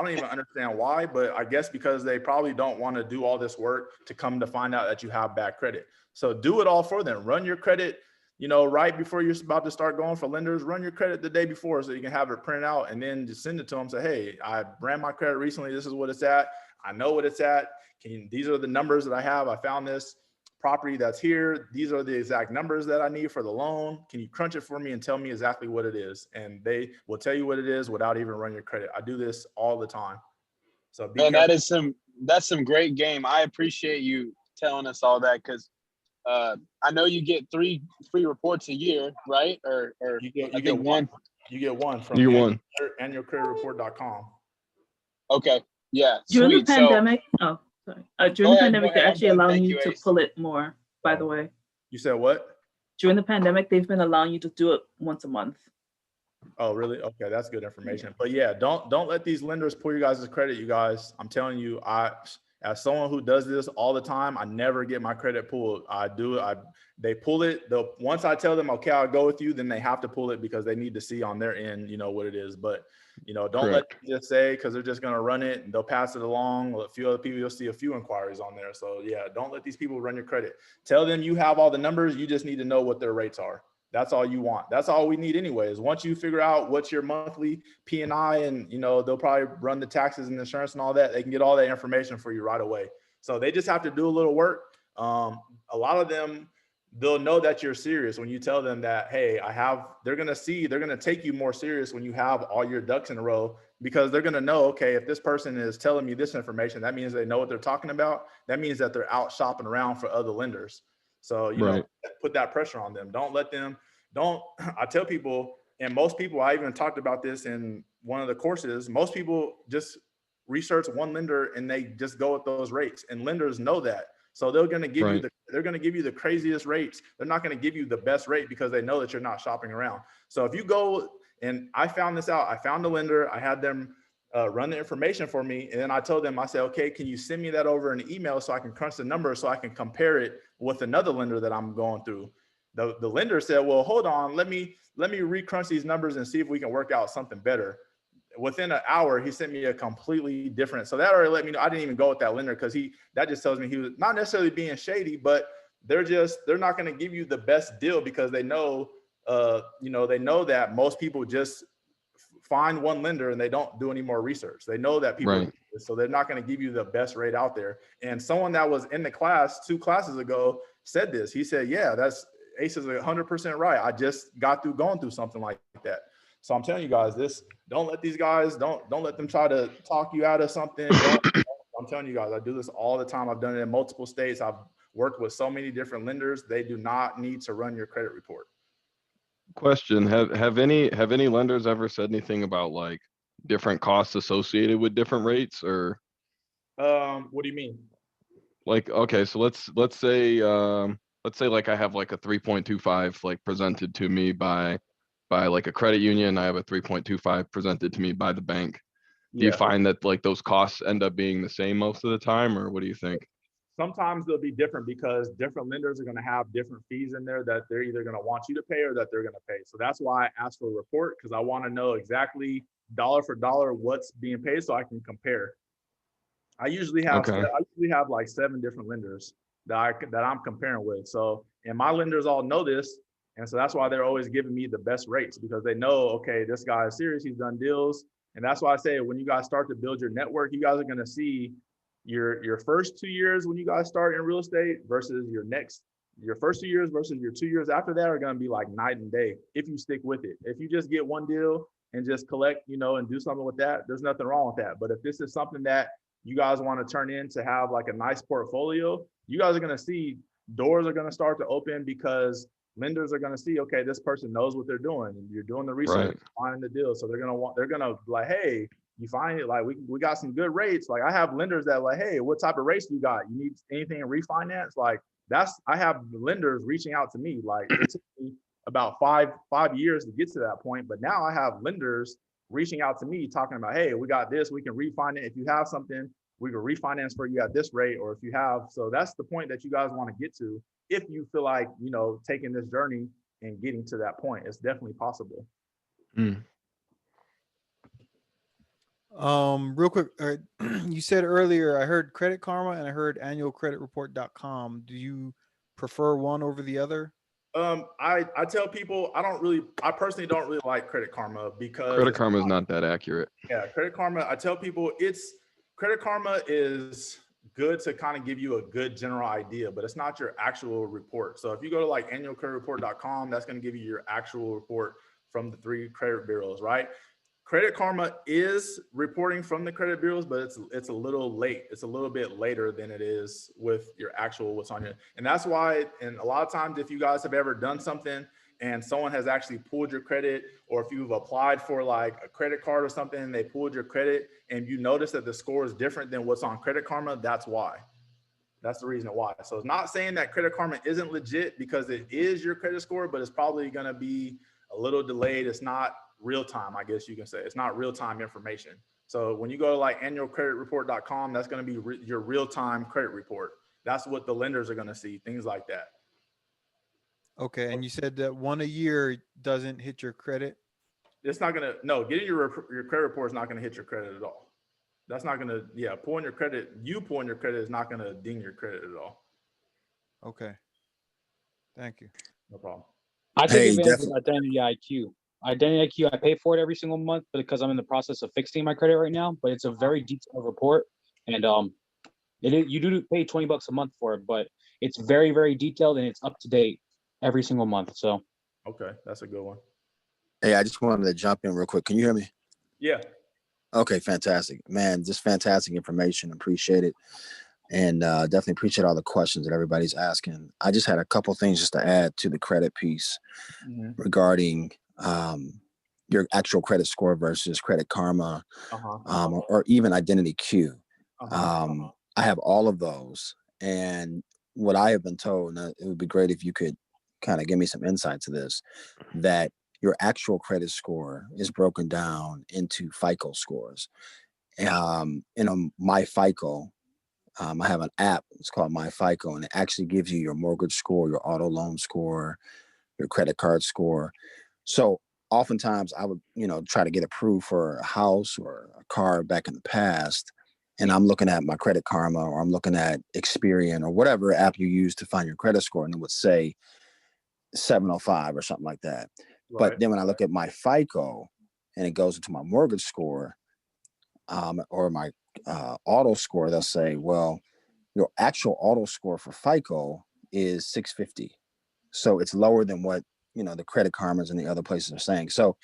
Speaker 1: even understand why, but I guess because they probably don't want to do all this work to come to find out that you have bad credit. So do it all for them. Run your credit, right before you're about to start going for lenders, run your credit the day before so you can have it printed out and then just send it to them. Say, hey, I ran my credit recently. This is what it's at. I know what it's at. These are the numbers that I have. I found this property that's here. These are the exact numbers that I need for the loan. Can you crunch it for me and tell me exactly what it is? And they will tell you what it is without even running your credit. I do this all the time. So be careful.
Speaker 13: That's some great game. I appreciate you telling us all that, because I know you get 3 free reports a year, right? Or
Speaker 1: you get one. You get one from annualcreditreport.com.
Speaker 13: Okay. Yeah.
Speaker 7: During
Speaker 13: sweet.
Speaker 7: the pandemic, during the pandemic, they're actually allowing you to pull it more, by the way.
Speaker 1: You said what?
Speaker 7: During the pandemic, they've been allowing you to do it once a month.
Speaker 1: Oh, really? Okay, that's good information. But yeah, don't let these lenders pull you guys' credit, you guys. I'm telling you, as someone who does this all the time, I never get my credit pulled. They pull it. Once I tell them, okay, I'll go with you, then they have to pull it because they need to see on their end, what it is. But don't let them just say, because they're just gonna run it and they'll pass it along. A few other people, you'll see a few inquiries on there. So yeah, don't let these people run your credit. Tell them you have all the numbers. You just need to know what their rates are. That's all you want. That's all we need anyways. Once you figure out what's your monthly P&I and, they'll probably run the taxes and insurance and all that, they can get all that information for you right away. So they just have to do a little work. A lot of them, they'll know that you're serious when you tell them that, hey, they're going to take you more serious when you have all your ducks in a row, because they're going to know, okay, if this person is telling me this information, that means they know what they're talking about. That means that they're out shopping around for other lenders. So, put that pressure on them. Don't let them, I tell people, and most people, I even talked about this in one of the courses, most people just research one lender and they just go with those rates, and lenders know that. So they're going to give you the craziest rates. They're not going to give you the best rate because they know that you're not shopping around. So if you go, and I found this out, I found a lender, I had them run the information for me. And then I told them, I said, okay, can you send me that over in an email so I can crunch the numbers so I can compare it with another lender that I'm going through? The lender said, well, hold on, let me re-crunch these numbers and see if we can work out something better. Within an hour, he sent me a completely different. So that already let me know I didn't even go with that lender, because that just tells me he was not necessarily being shady, but they're not going to give you the best deal because they know, they know that most people just find one lender and they don't do any more research. They know that people, so they're not going to give you the best rate out there. And someone that was in the class 2 classes ago said this. He said, yeah, Ace is 100% right. I just got through going through something like that. So I'm telling you guys don't let these guys, don't let them try to talk you out of something. I'm telling you guys, I do this all the time. I've done it in multiple states. I've worked with so many different lenders. They do not need to run your credit report.
Speaker 8: Question: Have any lenders ever said anything about like different costs associated with different rates, or?
Speaker 1: What do you mean?
Speaker 8: Like, okay, so let's say like I have like a 3.25 like presented to me by by like a credit union. I have a 3.25 presented to me by the bank. Do you
Speaker 1: Yeah.
Speaker 8: find that like those costs end up being the same most of the time, or what do you think?
Speaker 1: Sometimes they'll be different because different lenders are going to have different fees in there that they're either going to want you to pay or that they're going to pay. So that's why I asked for a report, because I want to know exactly dollar for dollar what's being paid so I can compare. I usually have like 7 different lenders that I'm comparing with. So, and my lenders all know this, and so that's why they're always giving me the best rates, because they know, okay, this guy is serious, he's done deals. And that's why I say, when you guys start to build your network, you guys are going to see your first 2 years when you guys start in real estate versus your first 2 years versus your 2 years after that are going to be like night and day if you stick with it. If you just get one deal and just collect, and do something with that, there's nothing wrong with that. But if this is something that you guys want to turn in to have like a nice portfolio, you guys are going to see doors are going to start to open, because lenders are going to see, okay, this person knows what they're doing, and you're doing the research, finding the deal. So they're going to like, hey, you find it, like we got some good rates. Like I have lenders that like, hey, what type of rates do you got? You need anything in refinance? Like I have lenders reaching out to me. Like it took me about five years to get to that point, but now I have lenders reaching out to me talking about, hey, we got this, we can refinance. If you have something, we can refinance for you at this rate. Or if you have, so that's the point that you guys want to get to. If you feel like, taking this journey and getting to that point, it's definitely possible.
Speaker 4: Real quick, you said earlier, I heard Credit Karma and I heard annualcreditreport.com. Do you prefer one over the other?
Speaker 1: I tell people I personally don't really like Credit Karma, because
Speaker 8: Credit Karma is not that accurate.
Speaker 1: Yeah, Credit Karma, I tell people Credit Karma is good to kind of give you a good general idea, but it's not your actual report. So if you go to like annualcreditreport.com, that's going to give you your actual report from the 3 credit bureaus, right? Credit Karma is reporting from the credit bureaus, but it's a little late. It's a little bit later than it is with your actual what's on your. And that's why, and a lot of times, if you guys have ever done something and someone has actually pulled your credit, or if you've applied for like a credit card or something and they pulled your credit and you notice that the score is different than what's on Credit Karma, that's why. That's the reason why. So it's not saying that Credit Karma isn't legit, because it is your credit score, but it's probably going to be a little delayed. It's not real time, I guess you can say. It's not real time information. So when you go to like annualcreditreport.com, that's going to be your real time credit report. That's what the lenders are going to see, things like that.
Speaker 4: Okay, and you said that one a year doesn't hit your credit?
Speaker 1: It's not going to, no, getting your credit report is not going to hit your credit at all. That's not going to, pulling your credit is not going to ding your credit at all.
Speaker 4: Okay. Thank you.
Speaker 1: No problem.
Speaker 3: I take advantage of Identity IQ. Identity IQ, I pay for it every single month because I'm in the process of fixing my credit right now, but it's a very detailed report. And you do pay $20 a month for it, but it's very, very detailed and it's up to date every single month. So
Speaker 1: okay, that's a good one.
Speaker 2: Hey, I just wanted to jump in real quick. Can you hear me?
Speaker 1: Yeah.
Speaker 2: Okay, fantastic. Man, just fantastic information. Appreciate it. And definitely appreciate all the questions that everybody's asking. I just had a couple things just to add to the credit piece regarding your actual credit score versus Credit Karma, or even Identity Q. I have all of those. And what I have been told, and it would be great if you could kind of give me some insight to this, that your actual credit score is broken down into FICO scores. My FICO, I have an app, it's called My FICO, and it actually gives you your mortgage score, your auto loan score, your credit card score. So oftentimes I would, try to get approved for a house or a car back in the past. And I'm looking at my Credit Karma, or I'm looking at Experian, or whatever app you use to find your credit score, and it would say 705 or something like that. Right. But then when I look at my FICO and it goes into my mortgage score, or my auto score, they'll say, well, your actual auto score for FICO is 650. So it's lower than what, the Credit Karmas and the other places are saying. So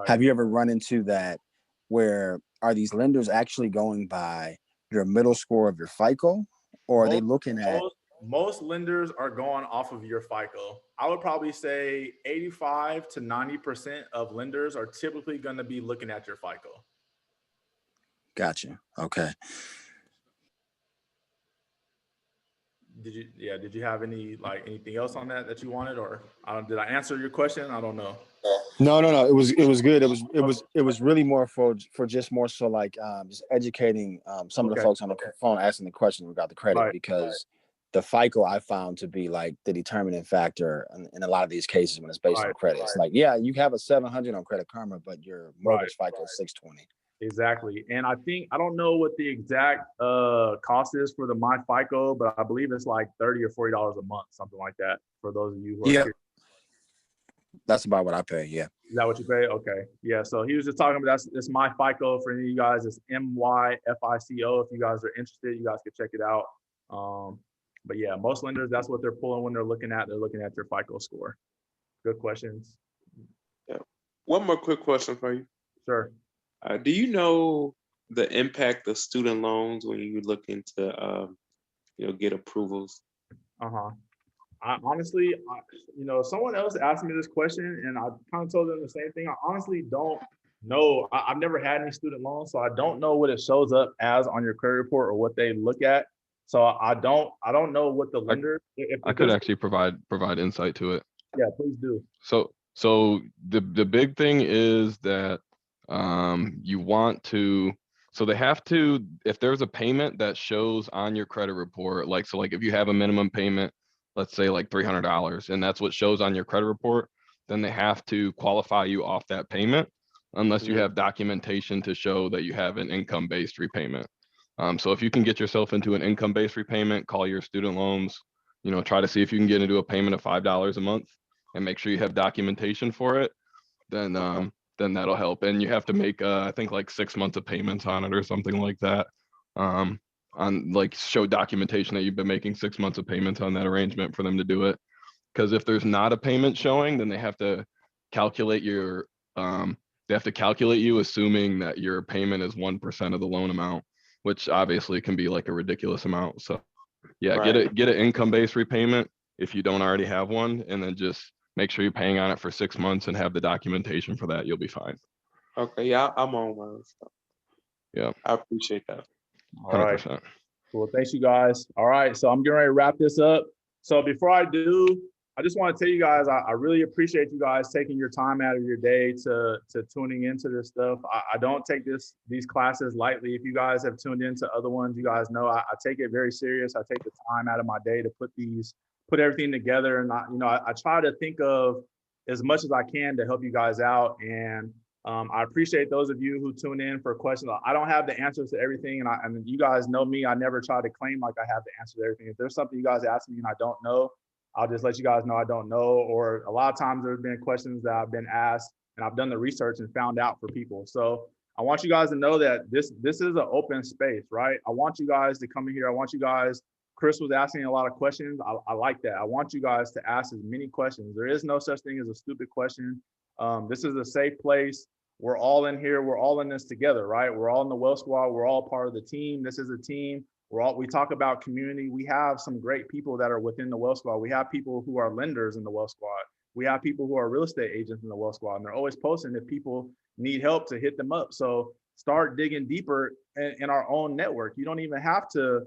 Speaker 2: have you ever run into that, where are these lenders actually going by your middle score of your FICO, or are they looking at?
Speaker 1: Most lenders are going off of your FICO. I would probably say 85 to 90% of lenders are typically going to be looking at your FICO.
Speaker 2: Gotcha. Okay.
Speaker 1: did you have anything else on that you wanted, or did I answer your question? I don't know.
Speaker 2: No. It was good. It was really more for just more so like just educating some of the folks on the phone asking the question about the credit, because the FICO I found to be like the determining factor in a lot of these cases when it's based on credit. It's like, yeah, you have a 700 on Credit Karma, but your mortgage FICO is 620.
Speaker 1: Exactly. And I don't know what the exact cost is for the My FICO, but I believe it's like $30 or $40 a month, something like that, for those of you who are curious.
Speaker 2: That's about what I pay. Yeah.
Speaker 1: Is that what you pay? Okay. Yeah. So he was just talking about that's My FICO for any of you guys. It's MYFICO. If you guys are interested, you guys can check it out. But yeah, most lenders, that's what they're pulling when they're looking at your FICO score. Good questions.
Speaker 10: Yeah. One more quick question for you.
Speaker 1: Sure.
Speaker 10: Do you know the impact of student loans when you look into, get approvals?
Speaker 1: I honestly, someone else asked me this question, and I kind of told them the same thing. I honestly don't know. I've never had any student loans, so I don't know what it shows up as on your credit report or what they look at. So I don't know what the lender.
Speaker 8: I could actually provide insight to it.
Speaker 1: Yeah, please do.
Speaker 8: So the big thing is that you want to. So they have to, if there's a payment that shows on your credit report, like if you have a minimum payment, let's say like $300, and that's what shows on your credit report, then they have to qualify you off that payment unless you have documentation to show that you have an income-based repayment. So if you can get yourself into an income-based repayment, call your student loans, try to see if you can get into a payment of $5 a month and make sure you have documentation for it, then that'll help. And you have to make I think like 6 months of payments on it or something like that. On like show documentation that you've been making 6 months of payments on that arrangement for them to do it. Because if there's not a payment showing, then they have to calculate you assuming that your payment is 1% of the loan amount, which obviously can be like a ridiculous amount. So yeah, get an income-based repayment if you don't already have one, and then just make sure you're paying on it for 6 months and have the documentation for that. You'll be fine.
Speaker 10: Okay, yeah, I'm on one. So.
Speaker 8: Yeah,
Speaker 10: I appreciate that.
Speaker 8: 100%.
Speaker 1: Cool. Thanks, you guys. All right, so I'm getting ready to wrap this up. So before I do, I just want to tell you guys, I really appreciate you guys taking your time out of your day to tuning into this stuff. I don't take these classes lightly. If you guys have tuned into other ones, you guys know I take it very serious. I take the time out of my day to put everything together, and I try to think of as much as I can to help you guys out. And I appreciate those of you who tune in for questions. I don't have the answers to everything, and you guys know me. I never try to claim like I have the answer to everything. If there's something you guys ask me and I don't know, I'll just let you guys know I don't know. Or a lot of times there's been questions that I've been asked and I've done the research and found out for people. So I want you guys to know that this is an open space, right? I want you guys to come in here. I want you guys, Chris was asking a lot of questions. I like that. I want you guys to ask as many questions. There is no such thing as a stupid question. This is a safe place. We're all in here. We're all in this together, right? We're all in the Wealth Squad. We're all part of the team. This is a team. We talk about community. We have some great people that are within the Wealth Squad. We have people who are lenders in the Wealth Squad. We have people who are real estate agents in the Wealth Squad, and they're always posting if people need help to hit them up. So start digging deeper in our own network. You don't even have to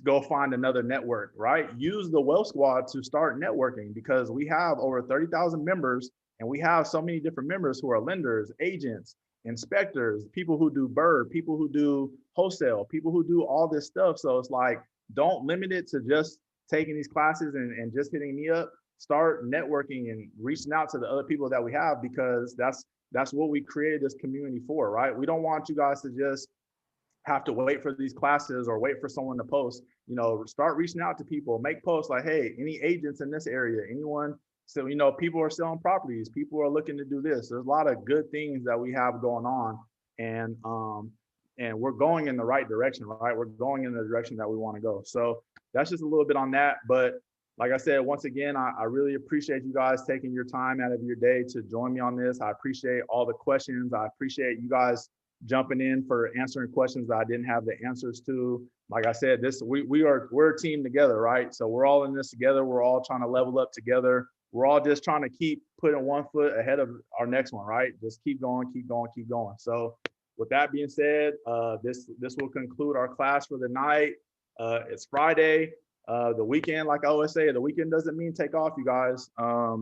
Speaker 1: go find another network, right? Use the Wealth Squad to start networking, because we have over 30,000 members, and we have so many different members who are lenders, agents, inspectors, people who do BRRRR, people who do wholesale, people who do all this stuff. So it's like, don't limit it to just taking these classes and just hitting me up. Start networking and reaching out to the other people that we have, because that's what we created this community for, right? We don't want you guys to just have to wait for these classes or wait for someone to post. Start reaching out to people, make posts like, hey, any agents in this area, anyone. So, people are selling properties. People are looking to do this. There's a lot of good things that we have going on, and we're going in the right direction, right? We're going in the direction that we want to go. So that's just a little bit on that. But like I said, once again, I really appreciate you guys taking your time out of your day to join me on this. I appreciate all the questions. I appreciate you guys jumping in for answering questions that I didn't have the answers to. Like I said, we're a team together, right? So we're all in this together. We're all trying to level up together. We're all just trying to keep putting one foot ahead of our next one, right? Just keep going, keep going, keep going. So with that being said, this will conclude our class for the night. It's Friday. The weekend, like I always say, the weekend doesn't mean take off, you guys.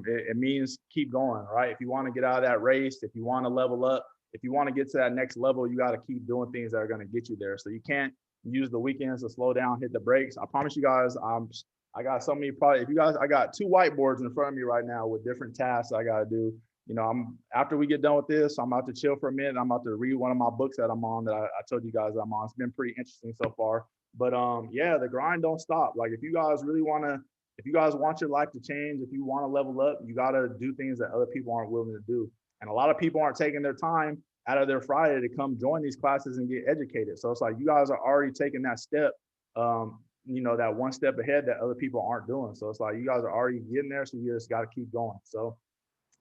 Speaker 1: It means keep going, right? If you want to get out of that race, if you want to level up, if you want to get to that next level, you got to keep doing things that are going to get you there. So you can't use the weekends to slow down, hit the brakes. I promise you guys, I got so many probably, if you guys, I got 2 whiteboards in front of me right now with different tasks I got to do. You know, after we get done with this, I'm about to chill for a minute. I'm about to read one of my books that I'm on that I told you guys I'm on. It's been pretty interesting so far. But yeah, the grind don't stop. Like if you guys really want to, if you guys want your life to change, if you want to level up, you got to do things that other people aren't willing to do. And a lot of people aren't taking their time out of their Friday to come join these classes and get educated. So it's like you guys are already taking that step, you know, that one step ahead that other people aren't doing. So it's like you guys are already getting there. So you just got to keep going. So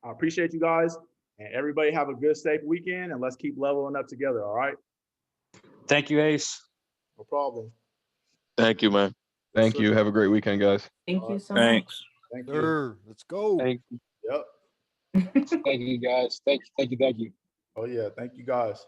Speaker 1: I appreciate you guys, and everybody have a good, safe weekend, and let's keep leveling up together. All right.
Speaker 3: Thank you, Ace.
Speaker 1: No problem.
Speaker 12: Thank you, man.
Speaker 8: Thank you. Have a great weekend, guys.
Speaker 7: Thank you so
Speaker 5: Thanks.
Speaker 1: Thank you.
Speaker 4: Sir, let's go.
Speaker 13: Thank you.
Speaker 1: Yep.
Speaker 13: Thank you, guys. Thank you.
Speaker 1: Oh yeah. Thank you guys.